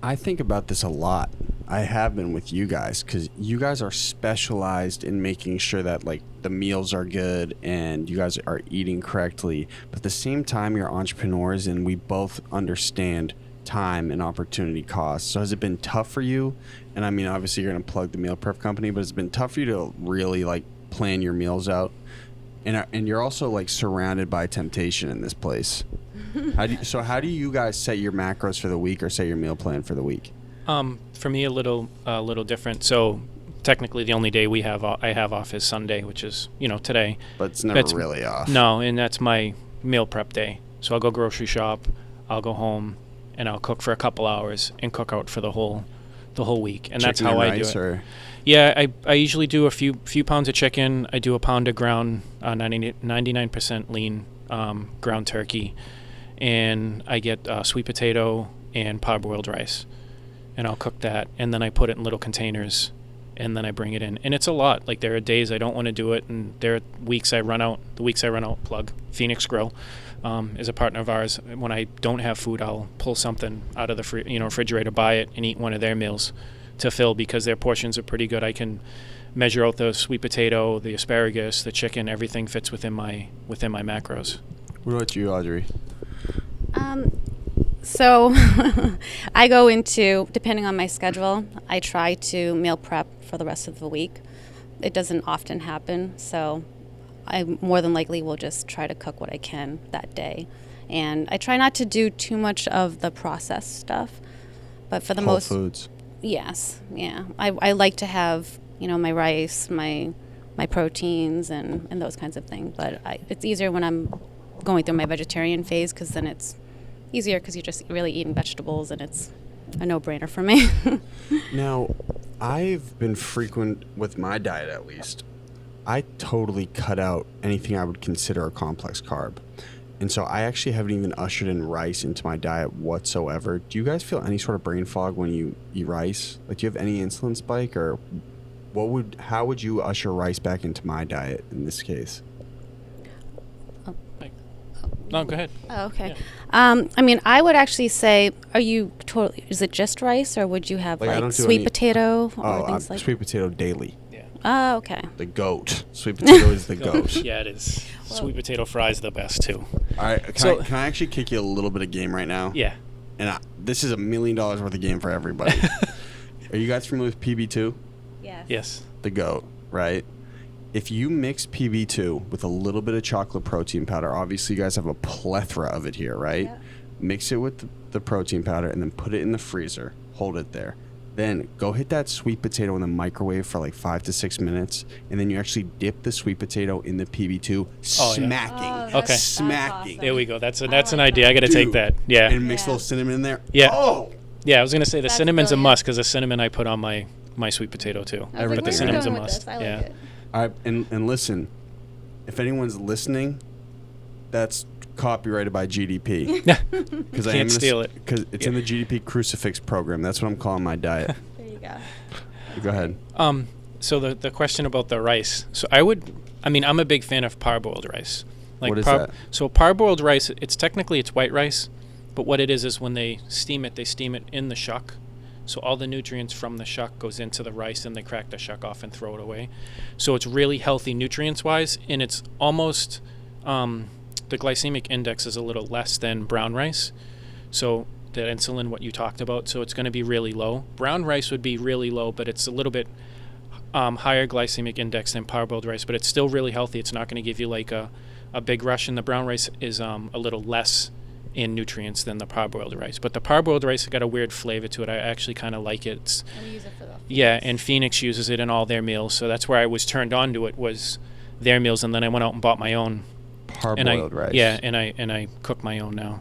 I think about this a lot. I have been with you guys because you guys are specialized in making sure that like the meals are good and you guys are eating correctly. But at the same time, you're entrepreneurs and we both understand time and opportunity costs. So has it been tough for you? And I mean, obviously you're going to plug the meal prep company, but it's been tough for you to really like plan your meals out. And you're also like surrounded by temptation in this place. How do you guys set your macros for the week or set your meal plan for the week? For me, a little different. So technically, the only day I have off is Sunday, which is today. But it's never really off. No, and that's my meal prep day. So I'll go grocery shop, I'll go home, and I'll cook for a couple hours and cook out for the whole week. And that's how I do it. Or? Yeah, I usually do a few pounds of chicken. I do a pound of ground 99% lean ground turkey, and I get sweet potato and parboiled rice, and I'll cook that, and then I put it in little containers, and then I bring it in. And it's a lot. Like there are days I don't want to do it, and there are weeks I run out. The weeks I run out, plug Phoenix Grill is a partner of ours. When I don't have food, I'll pull something out of the refrigerator, buy it, and eat one of their meals to fill because their portions are pretty good. I can measure out the sweet potato, the asparagus, the chicken. Everything fits within my macros. What about you, Audrey? So I go into, depending on my schedule, I try to meal prep for the rest of the week. It doesn't often happen, so I more than likely will just try to cook what I can that day. And I try not to do too much of the processed stuff, but for the Whole foods. Yes, yeah. I like to have, my rice, my proteins, and those kinds of things. But it's easier when I'm going through my vegetarian phase because then it's easier because you're just really eating vegetables and it's a no-brainer for me. Now, I've been frequent with my diet at least. I totally cut out anything I would consider a complex carb. And so I actually haven't even ushered in rice into my diet whatsoever. Do you guys feel any sort of brain fog when you eat rice? Like, do you have any insulin spike or how would you usher rice back into my diet in this case? No, go ahead. Oh, okay. Yeah. I mean, I would actually say, is it just rice, or would you have Like, I don't do sweet any- potato or things like? Sweet potato daily. Yeah. Oh, okay. The goat. Sweet potato is the goat. Yeah, it is. Sweet potato fries the best too. All right, So- can I actually kick you a little bit of game right now? Yeah. And this is $1 million worth of game for everybody. Are you guys familiar with PB2? Yes. Yes. The goat, right? If you mix PB2 with a little bit of chocolate protein powder, obviously you guys have a plethora of it here, right? Yeah. Mix it with the protein powder and then put it in the freezer. Hold it there. Then go hit that sweet potato in the microwave for like 5 to 6 minutes, and then you actually dip the sweet potato in the PB2, smacking, Okay. smacking. awesome. There we go. That's an like idea. that. I got to take Dude. that. Yeah. And mix a Yeah. little cinnamon in there. Yeah. Oh, Yeah, I was gonna say the That's cinnamon's brilliant. a must because the cinnamon I put on my sweet potato too. I was like, Everything. But the where are you cinnamon's a going with must. this? I Yeah. like it. and listen, if anyone's listening, that's copyrighted by GDP. Because Can't steal it. Because it's in the GDP crucifix program. That's what I'm calling my diet. There you go. Go ahead. So the question about the rice. So I'm a big fan of parboiled rice. Like What is that? So parboiled rice, it's white rice, but what it is when they steam it in the shuck. So all the nutrients from the shuck goes into the rice, and they crack the shuck off and throw it away. So it's really healthy nutrients-wise, and it's almost the glycemic index is a little less than brown rice. So the insulin, what you talked about, so it's going to be really low. Brown rice would be really low, but it's a little bit higher glycemic index than parboiled rice, but it's still really healthy. It's not going to give you like a big rush, and the brown rice is a little less in nutrients than the parboiled rice. But the parboiled rice has got a weird flavor to it. I actually kind of like it. And we use it for the Yeah, and Phoenix uses it in all their meals, so that's where I was turned on to it, was their meals, and then I went out and bought my own. Parboiled rice. Yeah, and I cook my own now.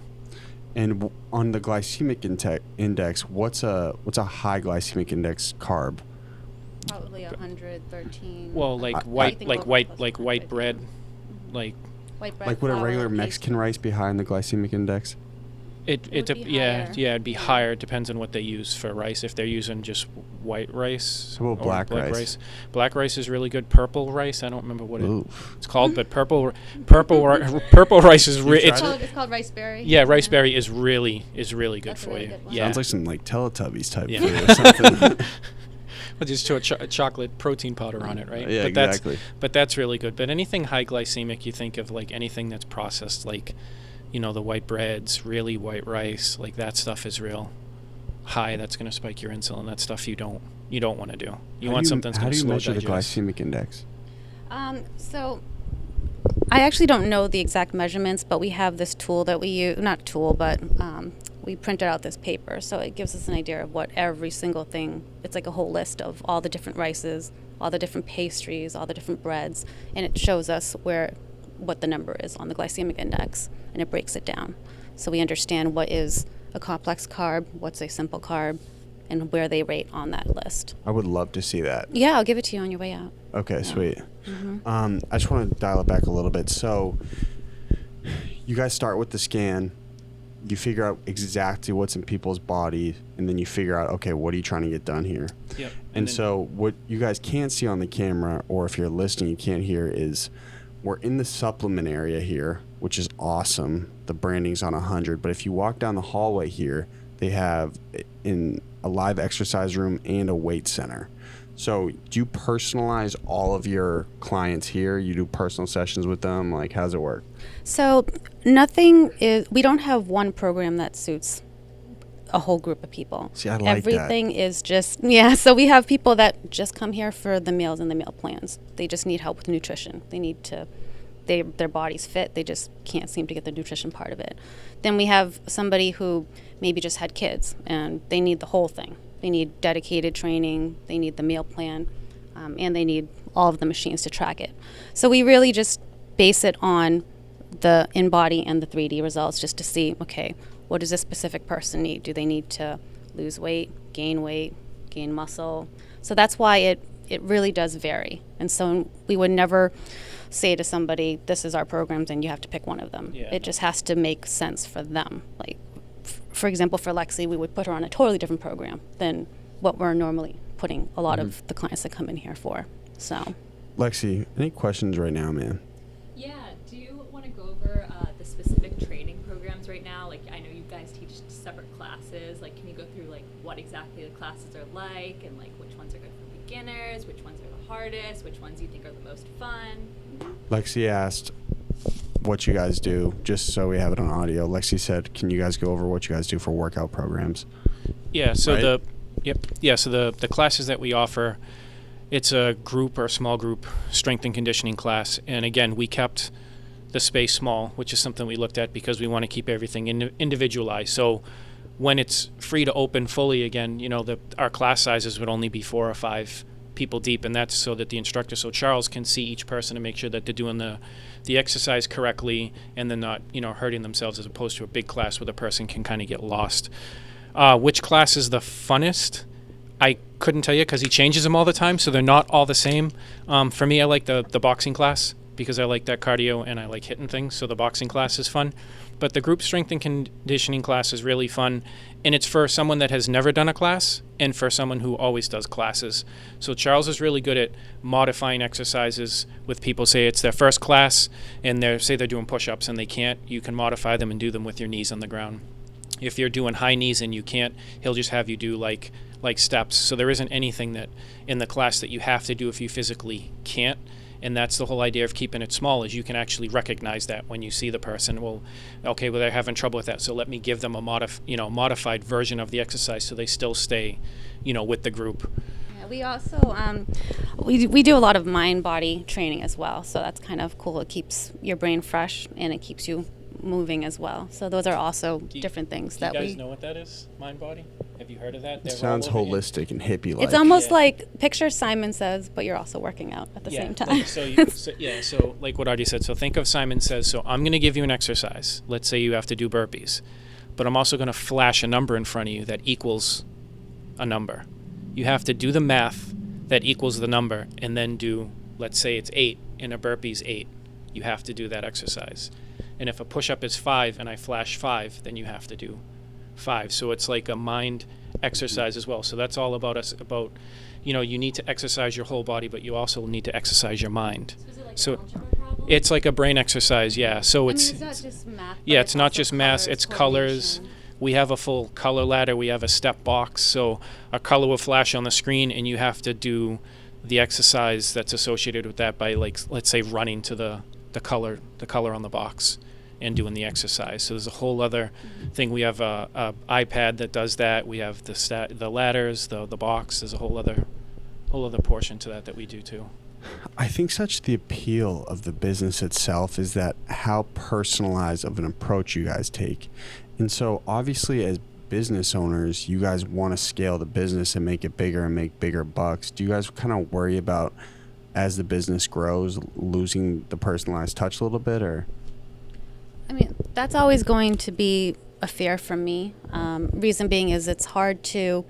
And on the glycemic index, what's a high glycemic index carb? Probably 113. Well, like Anything over plus white 100. bread, like White bread, Like would a flour, regular pastry. Mexican rice be high in the glycemic index? would be yeah, higher. it'd be Yeah. higher. It depends on what they use for rice. If they're using just white rice, How about or black rice? Black rice is really good. Purple rice, I don't remember what Oof. it's called, but purple rice is It's it's called riceberry. yeah, riceberry is really good That's a for really you. good one. Yeah, Sounds like some like Teletubbies type Yeah. food or something. but just a chocolate protein powder on it, right? Yeah, but exactly. But that's really good. But anything high glycemic, you think of like anything that's processed, like, the white breads, really white rice, like that stuff is real high. That's going to spike your insulin. That stuff you don't want to do. You want something that's How going do to you slow measure the digest. glycemic index? So I actually don't know the exact measurements, but we have this tool that we use, not tool, but we printed out this paper. So it gives us an idea of what every single thing, it's like a whole list of all the different rices, all the different pastries, all the different breads, and it shows us what the number is on the glycemic index, and it breaks it down. So we understand what is a complex carb, what's a simple carb, and where they rate on that list. I would love to see that. Yeah, I'll give it to you on your way out. Okay, sweet. Mm-hmm. I just want to dial it back a little bit. So, you guys start with the scan. You figure out exactly what's in people's body, and then you figure out, okay, what are you trying to get done here? Yep. And then- so, what you guys can't see on the camera, or if you're listening, you can't hear, is we're in the supplement area here, which is awesome. The branding's on 100. But if you walk down the hallway here, they have in a live exercise room and a weight center. So do you personalize all of your clients here? You do personal sessions with them? Like, how does it work? So we don't have one program that suits a whole group of people. See, I like that. Everything is just, so we have people that just come here for the meals and the meal plans. They just need help with nutrition. They need to, their body's fit. They just can't seem to get the nutrition part of it. Then we have somebody who maybe just had kids and they need the whole thing. They need dedicated training, they need the meal plan, and they need all of the machines to track it. So we really just base it on the in-body and the 3D results just to see, okay, what does this specific person need? Do they need to lose weight, gain muscle? So that's why it really does vary. And so we would never say to somebody, this is our programs and you have to pick one of them. Yeah, It just has to make sense for them. Like, for example, for Lexi, we would put her on a totally different program than what we're normally putting a lot of the clients that come in here for. So, Lexi, any questions right now, man? Yeah, do you want to go over the specific training programs right now? Like, I know you guys teach separate classes. Like, can you go through, like, what exactly the classes are like, and, like, which ones are good for beginners, which ones are the hardest, which ones you think are the most fun? Lexi asked what you guys do, just so we have it on audio. Lexi said, can you guys go over what you guys do for workout programs? Yeah, so Right? so the classes that we offer, it's a group or small group strength and conditioning class. And again, we kept the space small, which is something we looked at because we want to keep everything individualized. So when it's free to open fully again, you know, our class sizes would only be 4 or 5 people deep, and that's so that the instructor, so Charles can see each person and make sure that they're doing the exercise correctly and they're not, you know, hurting themselves, as opposed to a big class where the person can kind of get lost. Which class is the funnest? I couldn't tell you because he changes them all the time, so they're not all the same. For me, I like the boxing class because I like that cardio and I like hitting things, so the boxing class is fun. But the group strength and conditioning class is really fun, and it's for someone that has never done a class and for someone who always does classes. So Charles is really good at modifying exercises with people. Say it's their first class and say they're doing push-ups and they can't, you can modify them and do them with your knees on the ground. If you're doing high knees and you can't, he'll just have you do like steps. So there isn't anything that in the class that you have to do if you physically can't. And that's the whole idea of keeping it small, is you can actually recognize that when you see the person. Well, okay, well, they're having trouble with that, so let me give them a modified version of the exercise so they still stay, you know, with the group. yeah, we also we do a lot of mind-body training as well. So that's kind of cool. It keeps your brain fresh and it keeps you moving as well. So those are also different things that we. Do you guys know what that is? Mind body? Have you heard of that? It sounds holistic and hippie-like. It's almost like picture Simon Says, but you're also working out at the same time. So like what Audrey said. So think of Simon Says. So I'm going to give you an exercise. Let's say you have to do burpees, but I'm also going to flash a number in front of you that equals a number. You have to do the math that equals the number, and then do. Let's say it's 8, and a burpee's 8. You have to do that exercise. And if a push-up is 5 and I flash 5, then you have to do 5. So it's like a mind exercise as well. So that's all about you know, you need to exercise your whole body, but you also need to exercise your mind. So is it like an algebra problem? It's like a brain exercise, yeah. So it's not just math. Yeah, it's not just math, it's colors. We have a full color ladder. We have a step box. So a color will flash on the screen, and you have to do the exercise that's associated with that by, like, let's say running to the color on the box and doing the exercise. So there's a whole other thing. We have a iPad that does that. We have the ladders, the box. There's a whole other portion to that we do too. I think such the appeal of the business itself is that how personalized of an approach you guys take. And so obviously as business owners, you guys want to scale the business and make it bigger and make bigger bucks. Do you guys kind of worry about, as the business grows, losing the personalized touch a little bit, or? I mean, that's always going to be a fear from me. Reason being is it's hard to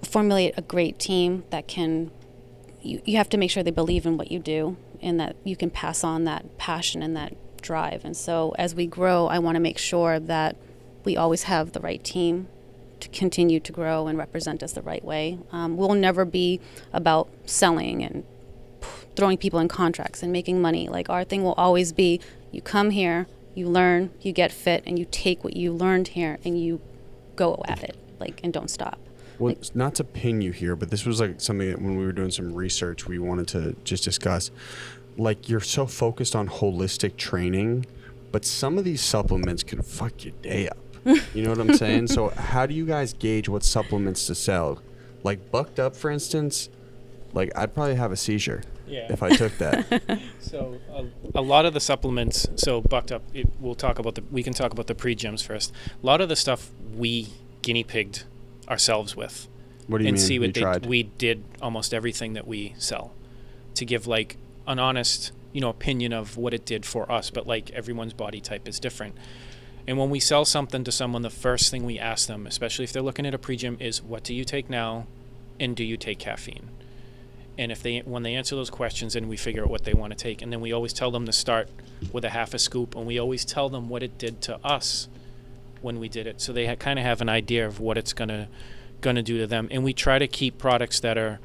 formulate a great team that can. You have to make sure they believe in what you do and that you can pass on that passion and that drive. And so as we grow, I want to make sure that we always have the right team to continue to grow and represent us the right way. We'll never be about selling and throwing people in contracts and making money. Like, our thing will always be, you come here, you learn, you get fit, and you take what you learned here and you go at it, and don't stop. Well, not to pin you here, but this was like something that when we were doing some research, we wanted to just discuss. Like, you're so focused on holistic training, but some of these supplements can fuck your day up. You know what I'm saying? So how do you guys gauge what supplements to sell? Like Bucked Up, for instance, like I'd probably have a seizure if I took that. So a lot of the supplements, so Bucked Up, we can talk about the pre-gyms first. A lot of the stuff we guinea pigged ourselves with. What do you and mean? See what tried? We did almost everything that we sell to give like an honest, opinion of what it did for us. But like everyone's body type is different. And when we sell something to someone, the first thing we ask them, especially if they're looking at a pre-gym, is what do you take now, and do you take caffeine? And when they answer those questions, then we figure out what they want to take. And then we always tell them to start with a half a scoop, and we always tell them what it did to us when we did it, so they kind of have an idea of what it's going to going to do to them. And we try to keep products that are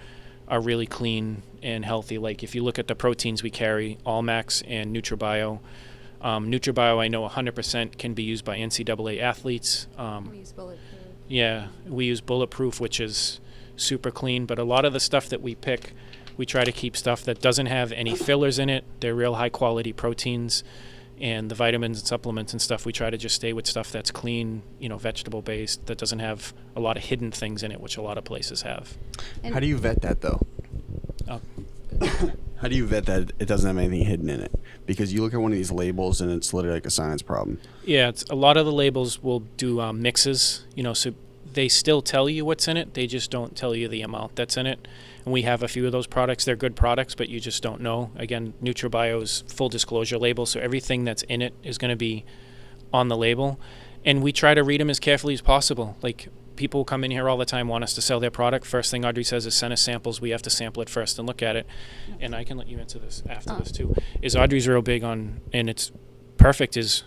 really clean and healthy. Like if you look at the proteins we carry, Allmax and NutriBio. NutriBio, I know 100% can be used by NCAA athletes. We use Bulletproof. Yeah, we use Bulletproof, which is super clean. But a lot of the stuff that we pick, we try to keep stuff that doesn't have any fillers in it. They're real high quality proteins. And the vitamins and supplements and stuff, we try to just stay with stuff that's clean, vegetable based, that doesn't have a lot of hidden things in it, which a lot of places have. And How do you vet that, though? Oh. How do you vet that it doesn't have anything hidden in it? Because you look at one of these labels and it's literally like a science problem. Yeah, a lot of the labels will do mixes, so they still tell you what's in it. They just don't tell you the amount that's in it. And we have a few of those products. They're good products, but you just don't know. Again, NutriBio's full disclosure label, so everything that's in it is going to be on the label. And we try to read them as carefully as possible. Like, people come in here all the time, want us to sell their product. First thing Audrey says is send us samples. We have to sample it first and look at it. And I can let you answer this after this too. Is Audrey's real big on, and it's perfect, is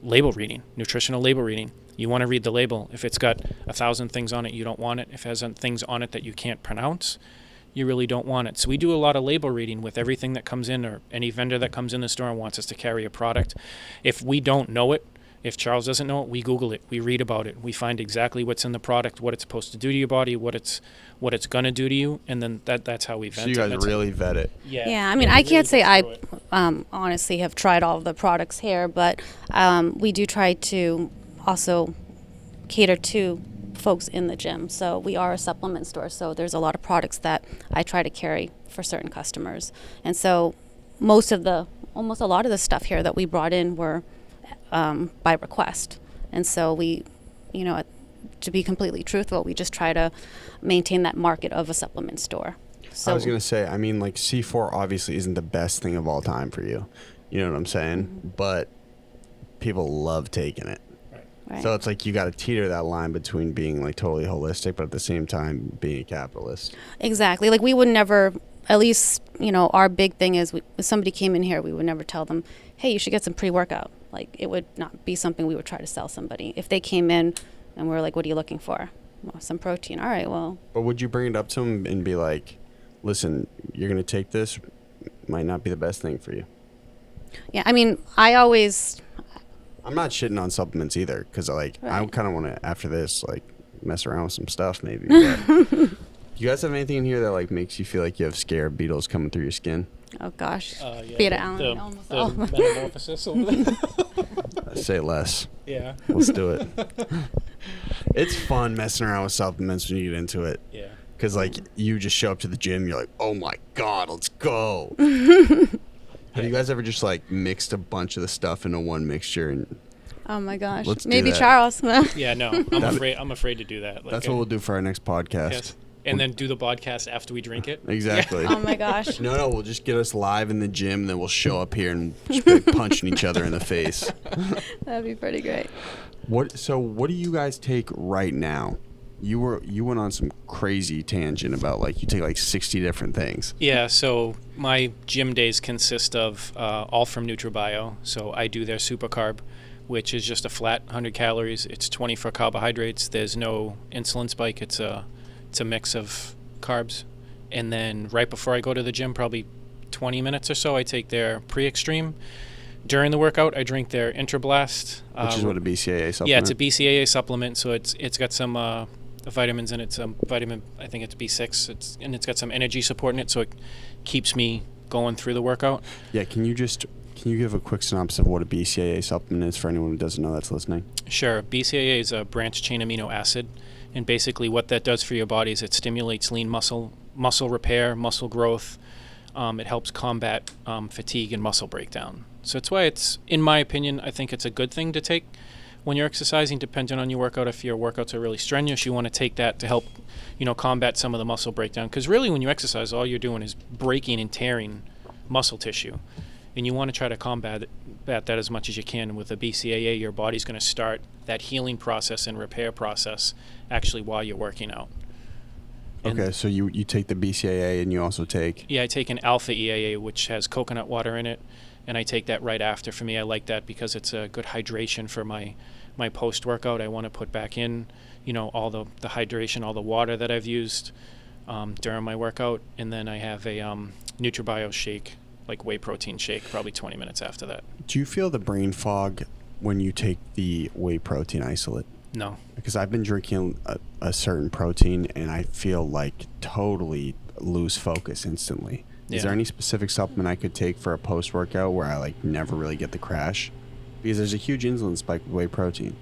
label reading, nutritional label reading. You want to read the label. If it's got 1,000 things on it, you don't want it. If it has things on it that you can't pronounce, you really don't want it. So we do a lot of label reading with everything that comes in, or any vendor that comes in the store and wants us to carry a product. If we don't know it, if Charles doesn't know it, we Google it, we read about it, we find exactly what's in the product, what it's supposed to do to your body, what it's going to do to you, and then that's how we vet it. So you guys really vet it. Yeah, I mean, I can't say I honestly have tried all of the products here, but we do try to also cater to folks in the gym. So we are a supplement store, so there's a lot of products that I try to carry for certain customers. And so almost a lot of the stuff here that we brought in were by request. And so we, to be completely truthful, we just try to maintain that market of a supplement store. So I was going to say, I mean, like C4 obviously isn't the best thing of all time for you. You know what I'm saying? Mm-hmm. But people love taking it. Right. So it's like you got to teeter that line between being like totally holistic, but at the same time being a capitalist. Exactly. Like we would never, at least, our big thing is if somebody came in here, we would never tell them, hey, you should get some pre-workout. Like it would not be something we would try to sell somebody. If they came in and we're like, what are you looking for? Well, some protein. All right, well. But would you bring it up to them and be like, listen, you're going to take this, might not be the best thing for you? Yeah, I mean, I'm not shitting on supplements either, because right. I kind of want to, after this, mess around with some stuff maybe. But you guys have anything in here that makes you feel like you have scarab beetles coming through your skin? Oh gosh, yeah, beta Allen. The metamorphosis over there. Say less. Yeah. Let's do it. It's fun messing around with supplements when you get into it. Yeah. Because you just show up to the gym, you're like, oh my god, let's go. Have you guys ever just mixed a bunch of the stuff into one mixture and? Oh my gosh, let's maybe do that. Charles. Yeah, no, I'm afraid to do that. That's what we'll do for our next podcast. Yes. And then do the podcast after we drink it. Exactly. Yeah. Oh my gosh. No, we'll just get us live in the gym, and then we'll show up here and just be punching each other in the face. That'd be pretty great. So what do you guys take right now? You went on some crazy tangent about you take 60 different things. Yeah, so my gym days consist of all from NutriBio. So I do their super carb, which is just a flat 100 calories. It's 20 for carbohydrates. There's no insulin spike. It's a mix of carbs. And then right before I go to the gym, probably 20 minutes or so, I take their pre-extreme. During the workout, I drink their Intrablast. Which is what a BCAA supplement? Yeah, it's a BCAA supplement, so it's got some vitamins in it, some vitamin, I think it's B6, and it's got some energy support in it, so it keeps me going through the workout. Yeah, can you give a quick synopsis of what a BCAA supplement is for anyone who doesn't know that's listening? Sure. BCAA is a branched chain amino acid, and basically what that does for your body is it stimulates lean muscle repair, muscle growth. It helps combat fatigue and muscle breakdown. So that's why it's, in my opinion, I think it's a good thing to take when you're exercising, depending on your workout. If your workouts are really strenuous, you want to take that to help, combat some of the muscle breakdown. Because really, when you exercise, all you're doing is breaking and tearing muscle tissue. And you want to try to combat that as much as you can. With the BCAA, your body's going to start that healing process and repair process actually while you're working out. Okay, so you take the BCAA and you also take? Yeah, I take an alpha EAA, which has coconut water in it, and I take that right after. For me, I like that because it's a good hydration for my post-workout. I want to put back in, all the hydration, all the water that I've used during my workout, and then I have a NutriBio shake, like whey protein shake, probably 20 minutes after that. Do you feel the brain fog when you take the whey protein isolate? No. Because I've been drinking a certain protein, and I feel like totally lose focus instantly. Yeah. Is there any specific supplement I could take for a post-workout where I like never really get the crash? Because there's a huge insulin spike with whey protein.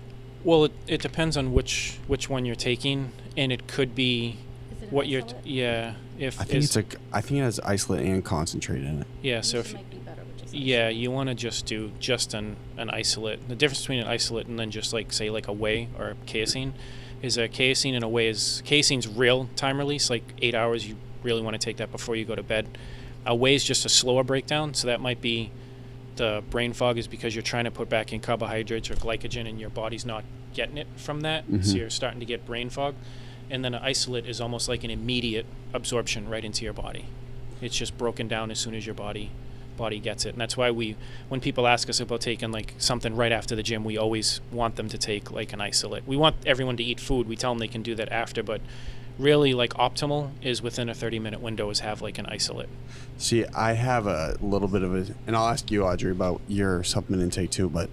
Well, it depends on which one you're taking, and it could be Is it what an you're isolate? if I think I think it has isolate and concentrate in it. yeah. So This if might be better with just yeah, you want to just do just an isolate. The difference between an isolate and then just like say like a whey or casein is a casein and a whey is casein's real time release, like 8 hours. You really want to take that before you go to bed. A whey is just a slower breakdown, so that might be the brain fog is because you're trying to put back in carbohydrates or glycogen and your body's not getting it from that, so you're starting to get brain fog. And then an isolate is almost like an immediate absorption right into your body. It's just broken down as soon as your body gets it. And that's why when people ask us about taking like something right after the gym, we always want them to take like an isolate. We want everyone to eat food. We tell them they can do that after, but really like optimal is within a 30-minute window is have like an isolate. See, I have a little bit of and I'll ask you, Audrey, about your supplement intake too, but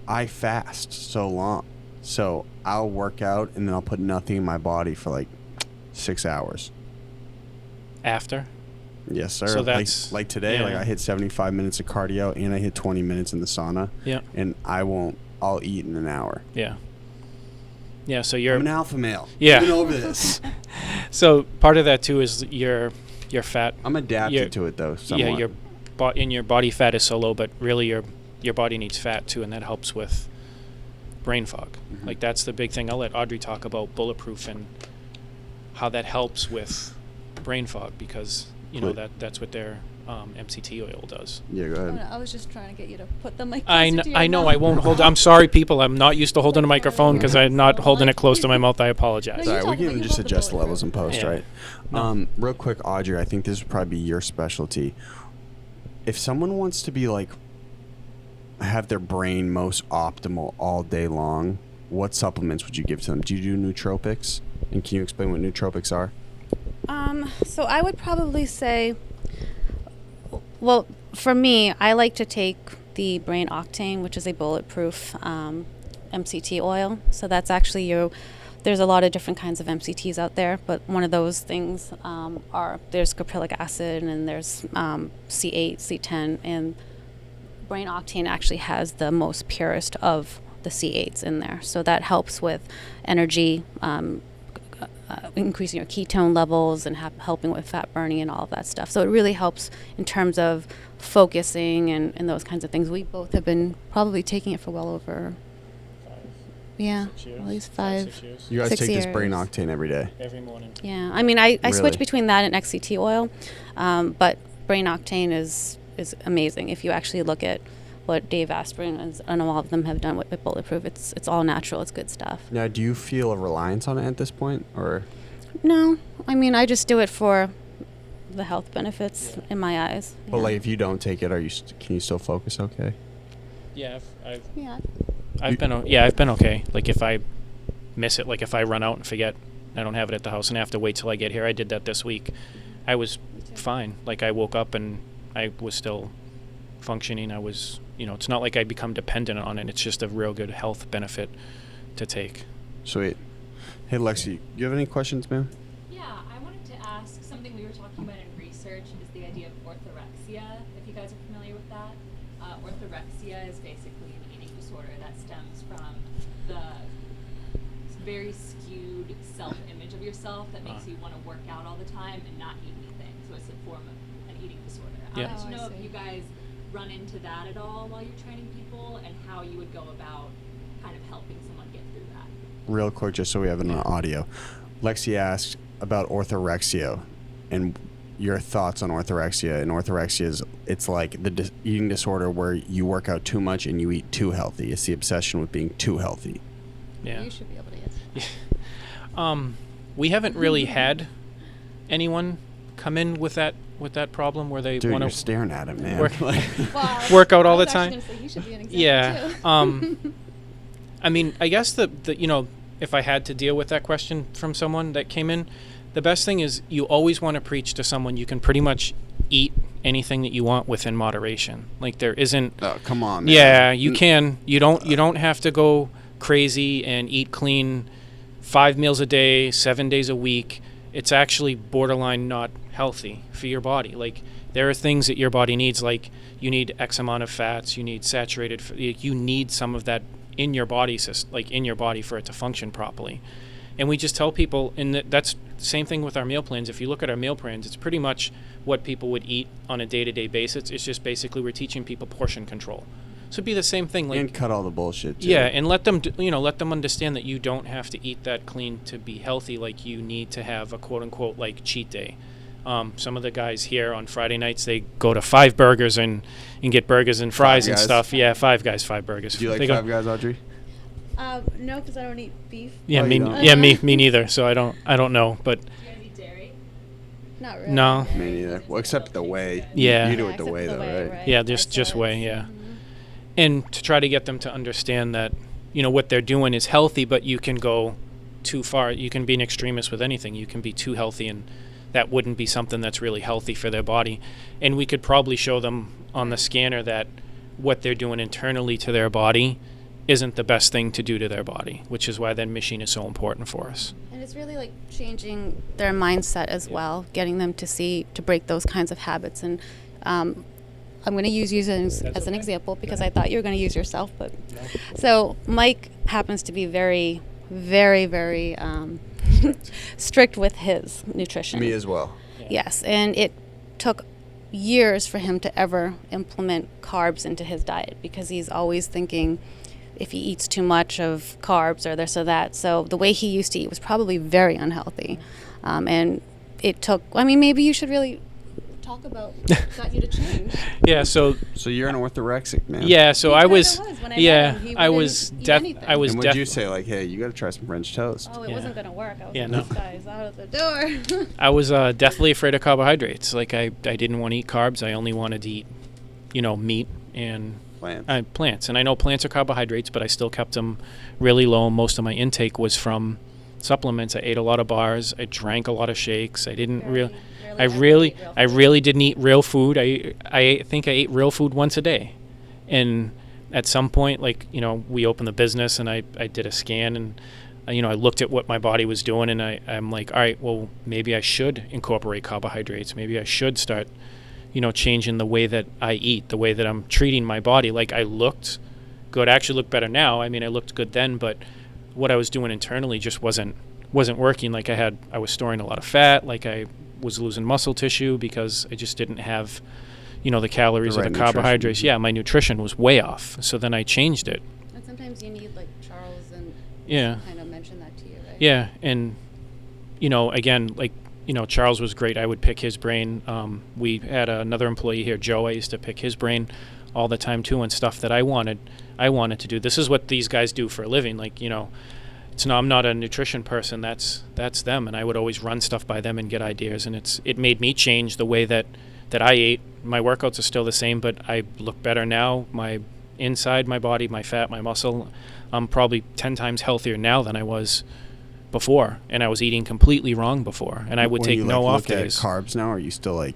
I fast so long. So I'll work out and then I'll put nothing in my body for like 6 hours. After? Yes, sir. So that's like today, like I hit 75 minutes of cardio and I hit 20 minutes in the sauna. Yeah. And I'll eat in an hour. Yeah. Yeah, so you're I'm an alpha male. Yeah. Get over this. So part of that too is your fat. I'm adapted to it though. Somewhat. Yeah, your body fat is so low, but really your body needs fat too, and that helps with brain fog. Mm-hmm. Like that's the big thing. I'll let Audrey talk about Bulletproof and how that helps with brain fog because that's what their MCT oil does. Yeah, go ahead. I was just trying to get you to put the mic. I know I won't hold. I'm sorry, people. I'm not used to holding a microphone because I'm not holding it close to my mouth. I apologize. No, All right, we talk about- can you just hold the adjust the bullet levels in post, Yeah. right? No. Real quick, Audrey, I think this would probably be your specialty. If someone wants to be like, have their brain most optimal all day long, what supplements would you give to them? Do you do nootropics? And can you explain what nootropics are? So I would probably say, well, for me, I like to take the Brain Octane, which is a bulletproof MCT oil. So that's actually there's a lot of different kinds of MCTs out there, but one of those things there's caprylic acid and there's C8, C10, and Brain Octane actually has the most purest of the C8s in there. So that helps with energy, increasing your ketone levels and helping with fat burning and all of that stuff. So it really helps in terms of focusing and those kinds of things. We both have been probably taking it for well over, at least 5. You guys 6 take this Brain years. Octane every day. Every morning. Yeah, I mean, I Really? switch between that and XCT oil, but Brain Octane is amazing. If you actually look at what Dave Aspirin and all of them have done with Bulletproof, it's all natural. It's good stuff. Now, do you feel a reliance on it at this point, or? No, I mean, I just do it for the health benefits in my eyes. But yeah. like, if you don't take it, can you still focus? Okay. Yeah, Yeah. I've been okay. Like if I miss it, like if I run out and forget I don't have it at the house and I have to wait till I get here. I did that this week. I was fine. Like I woke up and I was still functioning. I was, it's not like I become dependent on it. It's just a real good health benefit to take. Sweet. Hey, Lexi, do you have any questions, ma'am? Yeah, I wanted to ask something we were talking about in research is the idea of orthorexia, if you guys are familiar with that. Orthorexia is basically an eating disorder that stems from the very skewed self-image of yourself that makes you want to work out all the time and not eat anything. So it's a form of an eating disorder. Yeah. I wanted to know I if see. you guys run into that at all while you're training people and how you would go about kind of helping someone get through that. Real quick, just so we have it on audio. Lexi asked about orthorexia and your thoughts on orthorexia. And orthorexia is, it's like the eating disorder where you work out too much and you eat too healthy. It's the obsession with being too healthy. Yeah. You should be able to answer. We haven't really had anyone come in with that with that problem where they Dude, want you're to staring at it, man. work- Like, work out all I the was time? actually gonna say he should be an example Yeah. too. I mean, I guess the if I had to deal with that question from someone that came in, the best thing is you always want to preach to someone you can pretty much eat anything that you want within moderation. Like there isn't. oh, come on, man. Yeah, you can. You don't have to go crazy and eat clean 5 meals a day, 7 days a week. It's actually borderline not healthy for your body. Like there are things that your body needs, like you need X amount of fats, you need saturated, you need some of that in your body, in your body for it to function properly. And we just tell people, and that's the same thing with our meal plans. If you look at our meal plans, it's pretty much what people would eat on a day-to-day basis. It's just basically we're teaching people portion control. So it'd be the same thing, like And cut all the bullshit, too. yeah, and let them let them understand that you don't have to eat that clean to be healthy. Like you need to have a quote unquote like cheat day. Some of the guys here on Friday nights, they go to Five Burgers and get burgers and fries and Guys? stuff. Yeah, Five Guys, Five Burgers. Do you like They go- Five Guys, Audrey? No, because I don't eat beef. Yeah, Oh, me, you don't? yeah, me neither. So I don't know, but Do you guys eat dairy? Not really. no, Me neither. Well, except the whey. Yeah. You do it except the for way, though, right? yeah, just way, yeah. And to try to get them to understand that what they're doing is healthy, but you can go too far. You can be an extremist with anything. You can be too healthy, and that wouldn't be something that's really healthy for their body. And we could probably show them on the scanner that what they're doing internally to their body isn't the best thing to do to their body, which is why that machine is so important for us. And it's really like changing their mindset as well, getting them to break those kinds of habits. And I'm going to use you as an okay. example because I thought you were going to use yourself. But so Mike happens to be very, very, very strict with his nutrition. Me as well. Yes, and it took years for him to ever implement carbs into his diet because he's always thinking if he eats too much of carbs or this or that. So the way he used to eat was probably very unhealthy. And it took, maybe you should really talk about what got you to change. Yeah, so So you're an orthorexic, man. yeah, so He I kinda was, was when I met yeah, him. He I wouldn't was eat def anything. I was And def would you say, like, hey, you got to try some French toast? Oh, it Yeah. wasn't going to work. I was Yeah, like, no. this guy's out of the door. I was deathly afraid of carbohydrates. Like I didn't want to eat carbs. I only wanted to eat, meat and Plants. plants. And I know plants are carbohydrates, but I still kept them really low. Most of my intake was from supplements. I ate a lot of bars. I drank a lot of shakes. I didn't really. I really didn't eat real food. I think I ate real food once a day, and at some point, we opened the business and I did a scan and I looked at what my body was doing and I'm like, all right, well maybe I should incorporate carbohydrates. Maybe I should start, changing the way that I eat, the way that I'm treating my body. Like I looked good. I actually look better now. I mean, I looked good then, but what I was doing internally just wasn't working. Like I was storing a lot of fat. Like I was losing muscle tissue because I just didn't have, the calories The or right the carbohydrates. nutrition. Yeah, my nutrition was way off. So then I changed it. And sometimes you need like Charles and Yeah. kind of mention that to you, right? Yeah, and again, Charles was great. I would pick his brain. We had another employee here, Joe. I used to pick his brain all the time too, and stuff that I wanted to do. This is what these guys do for a living. I'm not a nutrition person. That's them, and I would always run stuff by them and get ideas. And it made me change the way that I ate. My workouts are still the same, but I look better now. My inside, my body, my fat, my muscle, I'm probably 10 times healthier now than I was before, and I was eating completely wrong before, and I would When take you, no off look at days. carbs now, or are you still like,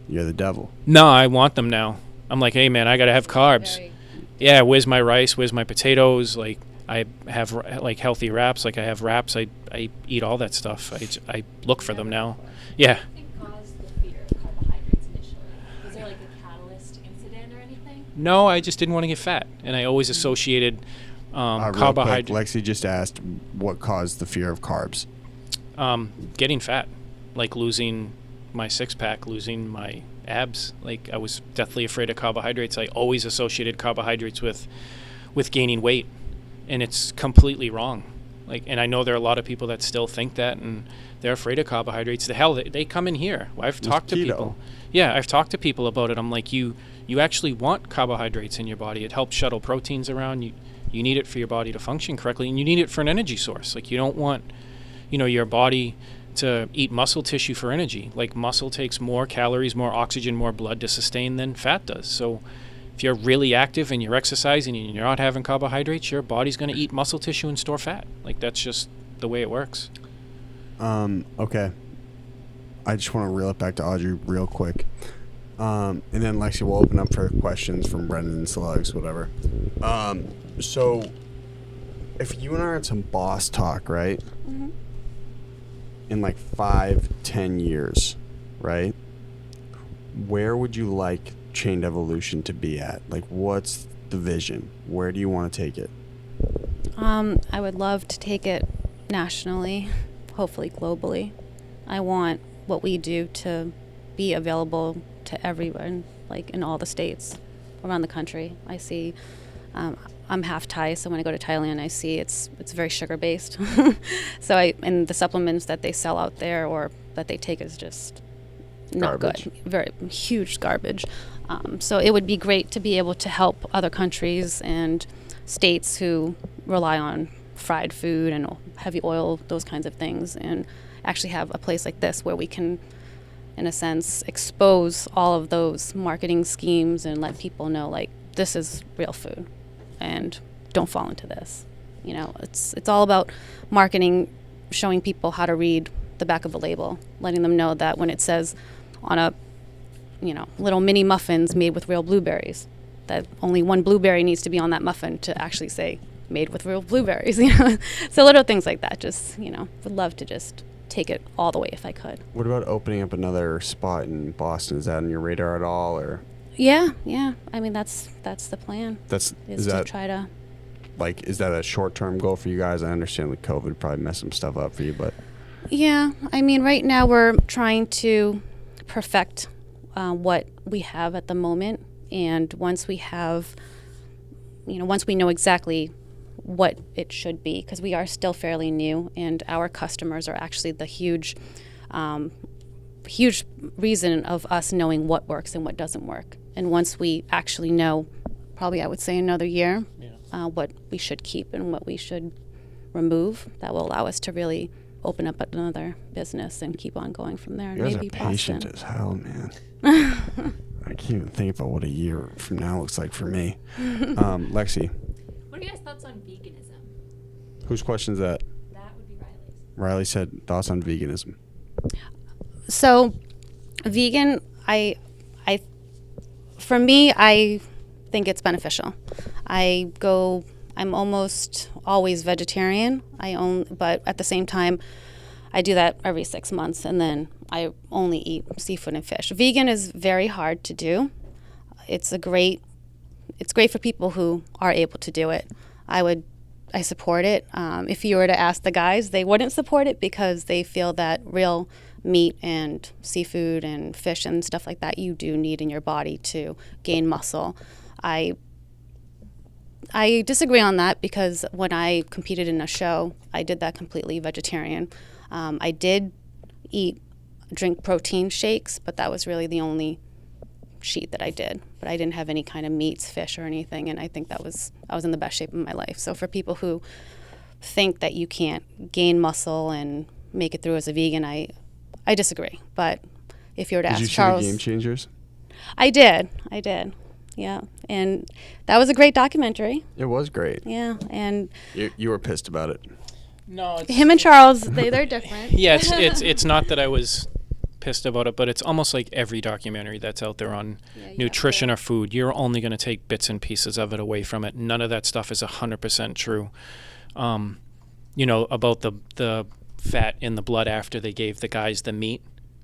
you're the devil? No, I want them now. I'm like, hey man, I gotta have carbs. Very- Yeah, where's my rice? Where's my potatoes? Like I have healthy wraps. Like I have wraps. I eat all that stuff. I look for them now. Yeah. What do you think caused the fear of carbohydrates initially? Was there like a catalyst incident or anything? No, I just didn't want to get fat, and I always associated Real quick, carbohydrates. Lexi just asked what caused the fear of carbs. Getting fat, like losing my six-pack, losing my abs. Like I was deathly afraid of carbohydrates. I always associated carbohydrates with gaining weight, and it's completely wrong. And I know there are a lot of people that still think that, and they're afraid of carbohydrates. The hell, they come in here. I've talked to keto. people. Yeah, I've talked to people about it. I'm like, you actually want carbohydrates in your body. It helps shuttle proteins around. You need it for your body to function correctly, and you need it for an energy source. Like you don't want, your body to eat muscle tissue for energy. Like muscle takes more calories, more oxygen, more blood to sustain than fat does. So if you're really active and you're exercising and you're not having carbohydrates, your body's going to eat muscle tissue and store fat. Like that's just the way it works. Okay. I just want to reel it back to Audrey real quick. And then Lexi will open up for questions from Brendan and Slugs, whatever. So if you and I are in some boss talk, right? Mm-hmm. In like 5-10 years, right? Where would you like Chained Evolution to be at? Like, what's the vision? Where do you want to take it? I would love to take it nationally, hopefully globally. I want what we do to be available to everyone, like in all the states around the country. I see, I'm half Thai, so when I go to Thailand, I see it's very sugar based. So and the supplements that they sell out there or that they take is just not Garbage. good, very huge garbage. So it would be great to be able to help other countries and states who rely on fried food and heavy oil, those kinds of things, and actually have a place like this where we can, in a sense, expose all of those marketing schemes and let people know, like, this is real food and don't fall into this. You know, it's all about marketing, showing people how to read the back of the label, letting them know that when it says on a, you know, little mini muffins made with real blueberries, that only one blueberry needs to be on that muffin to actually say made with real blueberries, you know. So little things like that, just, you know, would love to just take it all the way if I could. What about opening up another spot in Boston? Is that on your radar at all, or? Yeah. I mean, that's the plan. Is that try to. like, is that a short-term goal for you guys? I understand that COVID probably messed some stuff up for you, but. Yeah, I mean, right now we're trying to perfect what we have at the moment, and once we have, you know, once we know exactly what it should be, because we are still fairly new, and our customers are actually the huge reason of us knowing what works and what doesn't work. And once we actually know, probably I would say another year, what we should keep and what we should remove, that will allow us to really open up another business and keep on going from there. You guys Maybe are patient Boston. as hell, man. I can't even think about what a year from now looks like for me. Lexi, What are your guys' thoughts on veganism? whose question is that? That would be Riley's. Riley said thoughts on veganism. So, vegan, for me, I think it's beneficial. I'm almost always vegetarian. But at the same time, I do that every 6 months, and then I only eat seafood and fish. Vegan is very hard to do. It's great for people who are able to do it. I support it. If you were to ask the guys, they wouldn't support it because they feel that real meat and seafood and fish and stuff like that you do need in your body to gain muscle. I disagree on that because when I competed in a show, I did that completely vegetarian. I did drink protein shakes, but that was really the only sheet that I did. But I didn't have any kind of meats, fish, or anything, and I think I was in the best shape of my life. So for people who think that you can't gain muscle and make it through as a vegan, I disagree. But if you were to ask Charles, did you see the Game Changers? I did. Yeah, and that was a great documentary. It was great. Yeah, and You were pissed about it. No, him and Charles, they're different. Yes, it's not that I was pissed about it, but it's almost like every documentary that's out there on nutrition or food. You're only going to take bits and pieces of it away from it. None of that stuff is 100% true. You know, about the fat in the blood after they gave the guys the meat.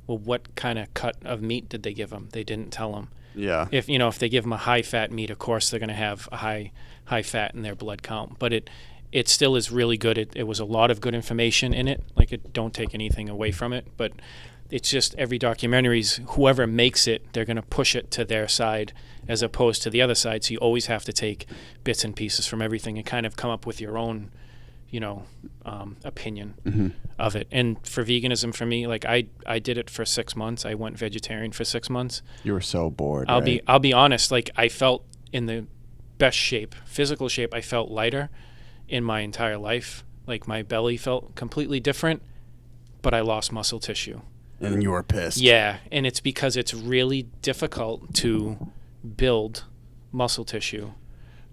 Well, what kind of cut of meat did they give them? They didn't tell them. Yeah. If they give them a high fat meat, of course they're going to have a high fat in their blood count. But it still is really good. It was a lot of good information in it. Like, don't take anything away from it. But it's just every documentary's, whoever makes it, they're going to push it to their side as opposed to the other side. So you always have to take bits and pieces from everything and kind of come up with your own, opinion of it. And for veganism, for me, like I did it for 6 months. I went vegetarian for 6 months. You were so bored. I'll be honest. Like, I felt in the best shape, physical shape. I felt lighter in my entire life. Like, my belly felt completely different. but I lost muscle tissue. And you were pissed. Yeah, and it's because it's really difficult to build muscle tissue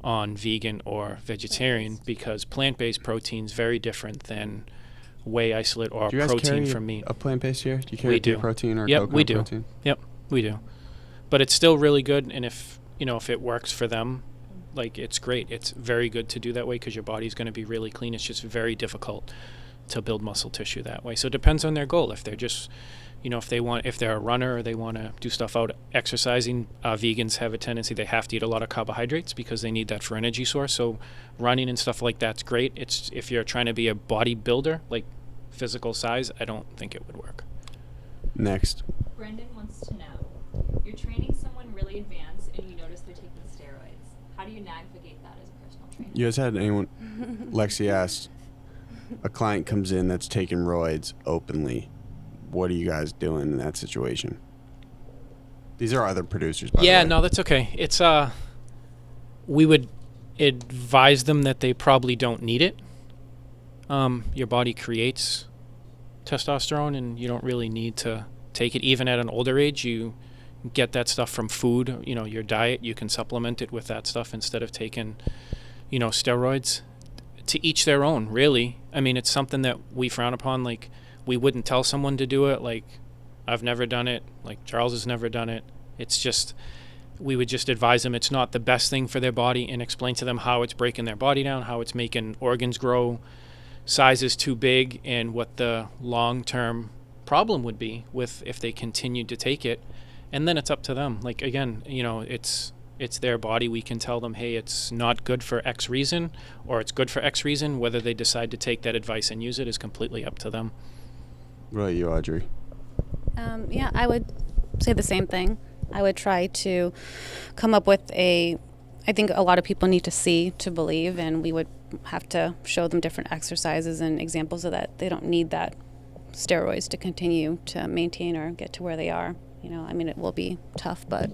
on vegan or vegetarian, because plant-based protein's very different than whey isolate or Do you guys protein carry from meat. a plant-based here? Do you carry We do. protein or Yep, coconut we do. protein? Yep, we do. But it's still really good, and if it works for them, like, it's great. It's very good to do that way because your body's going to be really clean. It's just very difficult to build muscle tissue that way. So it depends on their goal. If they're just, if they're a runner or they want to do stuff out exercising, vegans have a tendency, they have to eat a lot of carbohydrates because they need that for energy source. So running and stuff like that's great. It's if you're trying to be a bodybuilder, like physical size, I don't think it would work. Next. Brendan wants to know, you're training someone really advanced and you notice they're taking steroids. How do you navigate that as a personal trainer? You guys had anyone? Lexi asked, a client comes in that's taking roids openly. What are you guys doing in that situation? These are other producers, by the way. No, that's okay. It's we would advise them that they probably don't need it. Your body creates testosterone, and you don't really need to take it. Even at an older age, you get that stuff from food. Your diet, you can supplement it with that stuff instead of taking, steroids. To each their own, really. I mean, it's something that we frown upon. Like, we wouldn't tell someone to do it. Like, I've never done it. Like, Charles has never done it. It's just, we would just advise them it's not the best thing for their body and explain to them how it's breaking their body down, how it's making organs grow sizes too big, and what the long-term problem would be with if they continued to take it. And then it's up to them. Like, again, it's their body. We can tell them, hey, it's not good for X reason, or it's good for X reason. Whether they decide to take that advice and use it is completely up to them. What about you, Audrey? I would say the same thing. I would try to come up with I think a lot of people need to see to believe, and we would have to show them different exercises and examples of that. They don't need that steroids to continue to maintain or get to where they are. It will be tough, but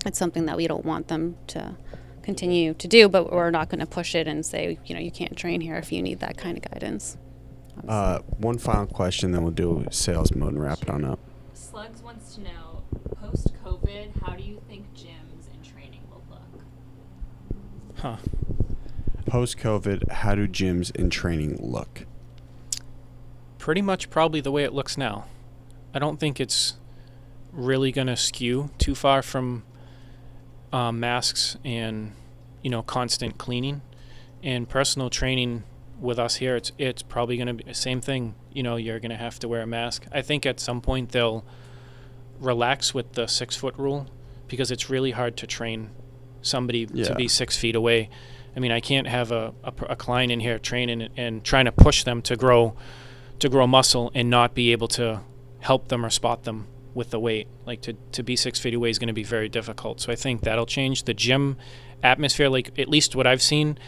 it's something that we don't want them to continue to do, but we're not going to push it and say, you can't train here if you need that kind of guidance. One final question, then we'll do sales mode and wrap it on up. Slugs wants to know, post-COVID, how do you think gyms and training will look? Post-COVID, how do gyms and training look? Pretty much probably the way it looks now. I don't think it's really going to skew too far from masks and constant cleaning. And personal training with us here, it's probably going to be the same thing. You're going to have to wear a mask. I think at some point they'll relax with the 6-foot rule, because it's really hard to train somebody to be 6 feet away. I mean, I can't have a client in here training and trying to push them to grow muscle and not be able to help them or spot them with the weight. Like, to be 6 feet away is going to be very difficult. So I think that'll change. The gym atmosphere, like at least what I've seen,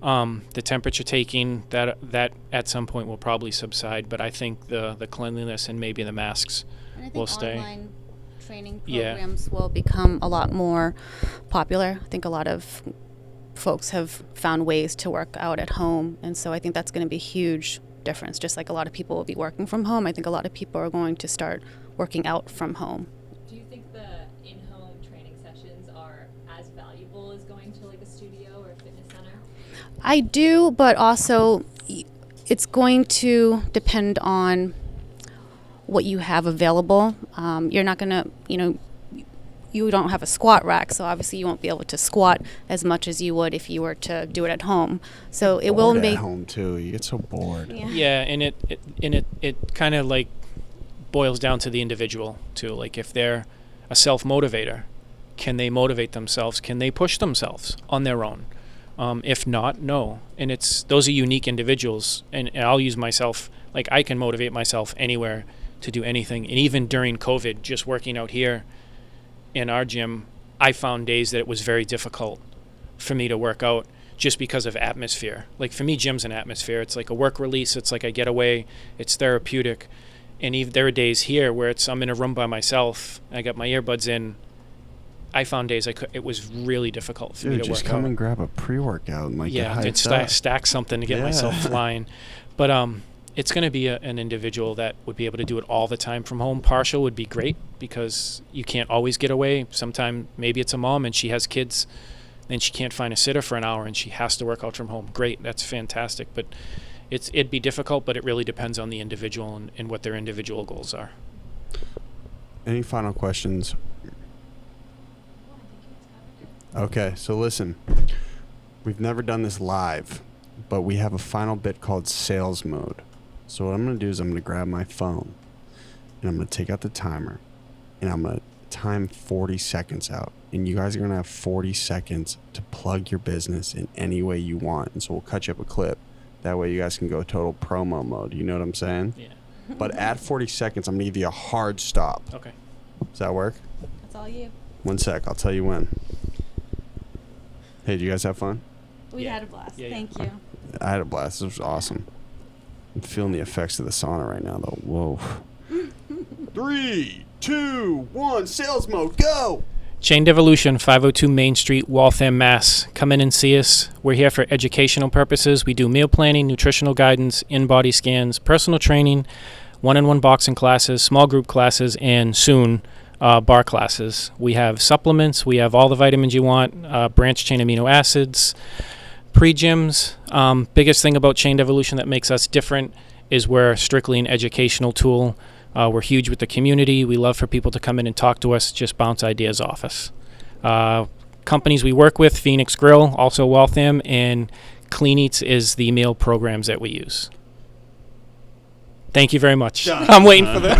the temperature taking, that at some point will probably subside. But I think the cleanliness and maybe the masks will stay. Online training programs will become a lot more popular. I think a lot of folks have found ways to work out at home, and so I think that's going to be a huge difference. Just like a lot of people will be working from home, I think a lot of people are going to start working out from home. Do you think the in-home training sessions are as valuable as going to like a studio or a fitness center? I do, but also it's going to depend on what you have available. You're not going to, you don't have a squat rack, so obviously you won't be able to squat as much as you would if you were to do it at home. So it will make at home too. You get so bored. Yeah, and it kind of like boils down to the individual too. Like, if they're a self-motivator, can they motivate themselves? Can they push themselves on their own? If not, no. And those are unique individuals. And I'll use myself. Like, I can motivate myself anywhere to do anything. And even during COVID, just working out here in our gym, I found days that it was very difficult for me to work out just because of atmosphere. Like, for me, gym's an atmosphere. It's like a work release. It's like I get away. It's therapeutic. And even there are days here where I'm in a room by myself. I got my earbuds in. I found days it was really difficult for me to work out. Just come and grab a pre-workout and get hyped up. Stack something to get myself flying. But It's going to be an individual that would be able to do it all the time from home. Partial would be great because you can't always get away. Sometime maybe it's a mom and she has kids and she can't find a sitter for an hour and she has to work out from home. Great, that's fantastic. But it'd be difficult, but it really depends on the individual and what their individual goals are. Any final questions? Okay, so listen. We've never done this live, but we have a final bit called sales mode. So what I'm going to do is I'm going to grab my phone and I'm going to take out the timer and I'm going to time 40 seconds out. And you guys are going to have 40 seconds to plug your business in any way you want. And so we'll cut you up a clip. That way you guys can go total promo mode. You know what I'm saying? Yeah. But at 40 seconds, I'm going to give you a hard stop. Okay. Does that work? That's all you. 1 sec. I'll tell you when. Hey, do you guys have fun? We Yeah. had a blast. Yeah, yeah. Thank you. I had a blast. This was awesome. I'm feeling the effects of the sauna right now, though. Whoa. 3, 2, 1, sales mode, go! Chain Devolution, 502 Main Street, Waltham, Mass. Come in and see us. We're here for educational purposes. We do meal planning, nutritional guidance, in-body scans, personal training, one-on-one boxing classes, small group classes, and soon bar classes. We have supplements. We have all the vitamins you want, branched chain amino acids, pre-gyms. Biggest thing about Chain Devolution that makes us different is we're strictly an educational tool. We're huge with the community. We love for people to come in and talk to us, just bounce ideas off us. Companies we work with, Phoenix Grill, also Waltham, and Clean Eats is the meal programs that we use. Thank you very much. I'm waiting for the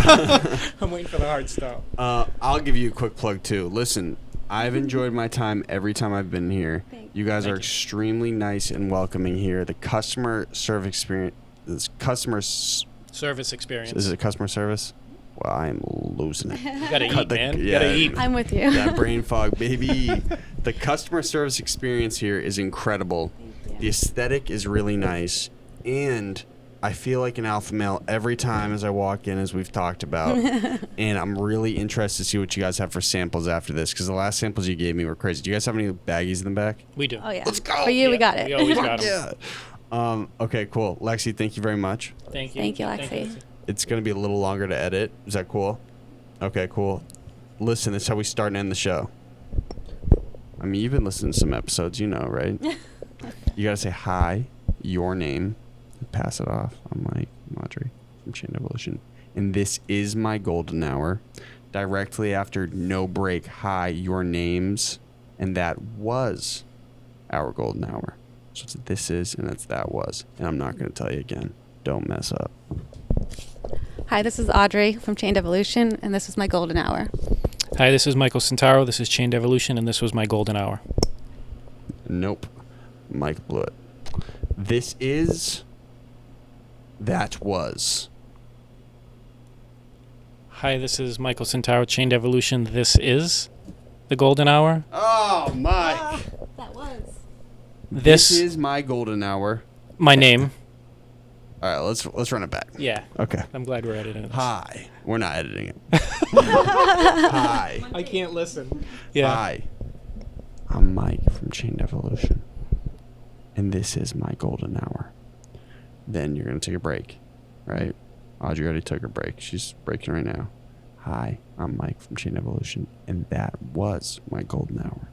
hard stop. I'll give you a quick plug, too. Listen, I've enjoyed my time every time I've been here. You guys are extremely nice and welcoming here. The customer service experience... Service experience. Is it customer service? Well, I'm losing it. You gotta eat, man. You gotta eat. I'm with you. That brain fog, baby. The customer service experience here is incredible. The aesthetic is really nice. And I feel like an alpha male every time as I walk in, as we've talked about. And I'm really interested to see what you guys have for samples after this, because the last samples you gave me were crazy. Do you guys have any baggies in the back? We do. Oh, yeah. Let's go. For you, we got it. We always got them. Yeah. Okay, cool. Lexi, thank you very much. Thank you. Thank you, Lexi. It's going to be a little longer to edit. Is that cool? Okay, cool. Listen, this is how we start and end the show. I mean, you've been listening to some episodes, you know, right? You got to say hi, your name, and pass it off. I'm Mike and Audrey from CHANEDEVOLUTION. And this is my golden hour. Directly after no break, hi, your names. And that was our golden hour. So it's this is and that's that was. And I'm not going to tell you again. Don't mess up. Hi, this is Audrey from Chain Devolution, and this is my golden hour. Hi, this is Michael Centauro. This is Chain Devolution, and this was my golden hour. Nope. Mike blew it. This is... That was. Hi, this is Michael Centauro, Chain Devolution. This is the golden hour. Oh, Mike. That was. This is my golden hour. My name. All right, let's run it back. Yeah. Okay. I'm glad we're editing this. Hi. We're not editing it. Hi. I can't listen. Yeah. Hi. I'm Mike from Chain Devolution. And this is my golden hour. Then you're going to take a break, right? Audrey already took her break. She's breaking right now. Hi, I'm Mike from Chain Devolution. And that was my golden hour.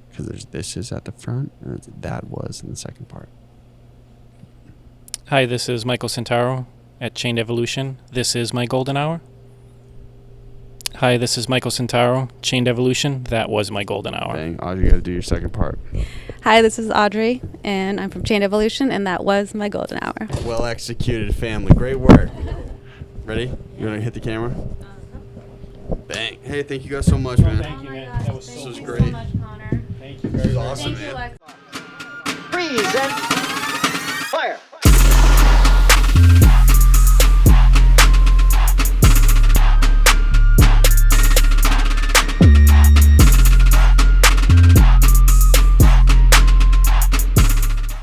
Because there's this is at the front, and that was in the second part. Hi, this is Michael Centauro at Chain Devolution. This is my golden hour. Hi, this is Michael Centauro, Chain Devolution. That was my golden hour. Dang, Audrey, you got to do your second part. Hi, this is Audrey, and I'm from Chain Devolution, and that was my golden hour. Well executed, family. Great work. Ready? You want to hit the camera? Bang. Hey, thank you guys so much, man. Thank you, man. That was This so was cool. great. Thank you very much. Awesome, man. Freeze and fire.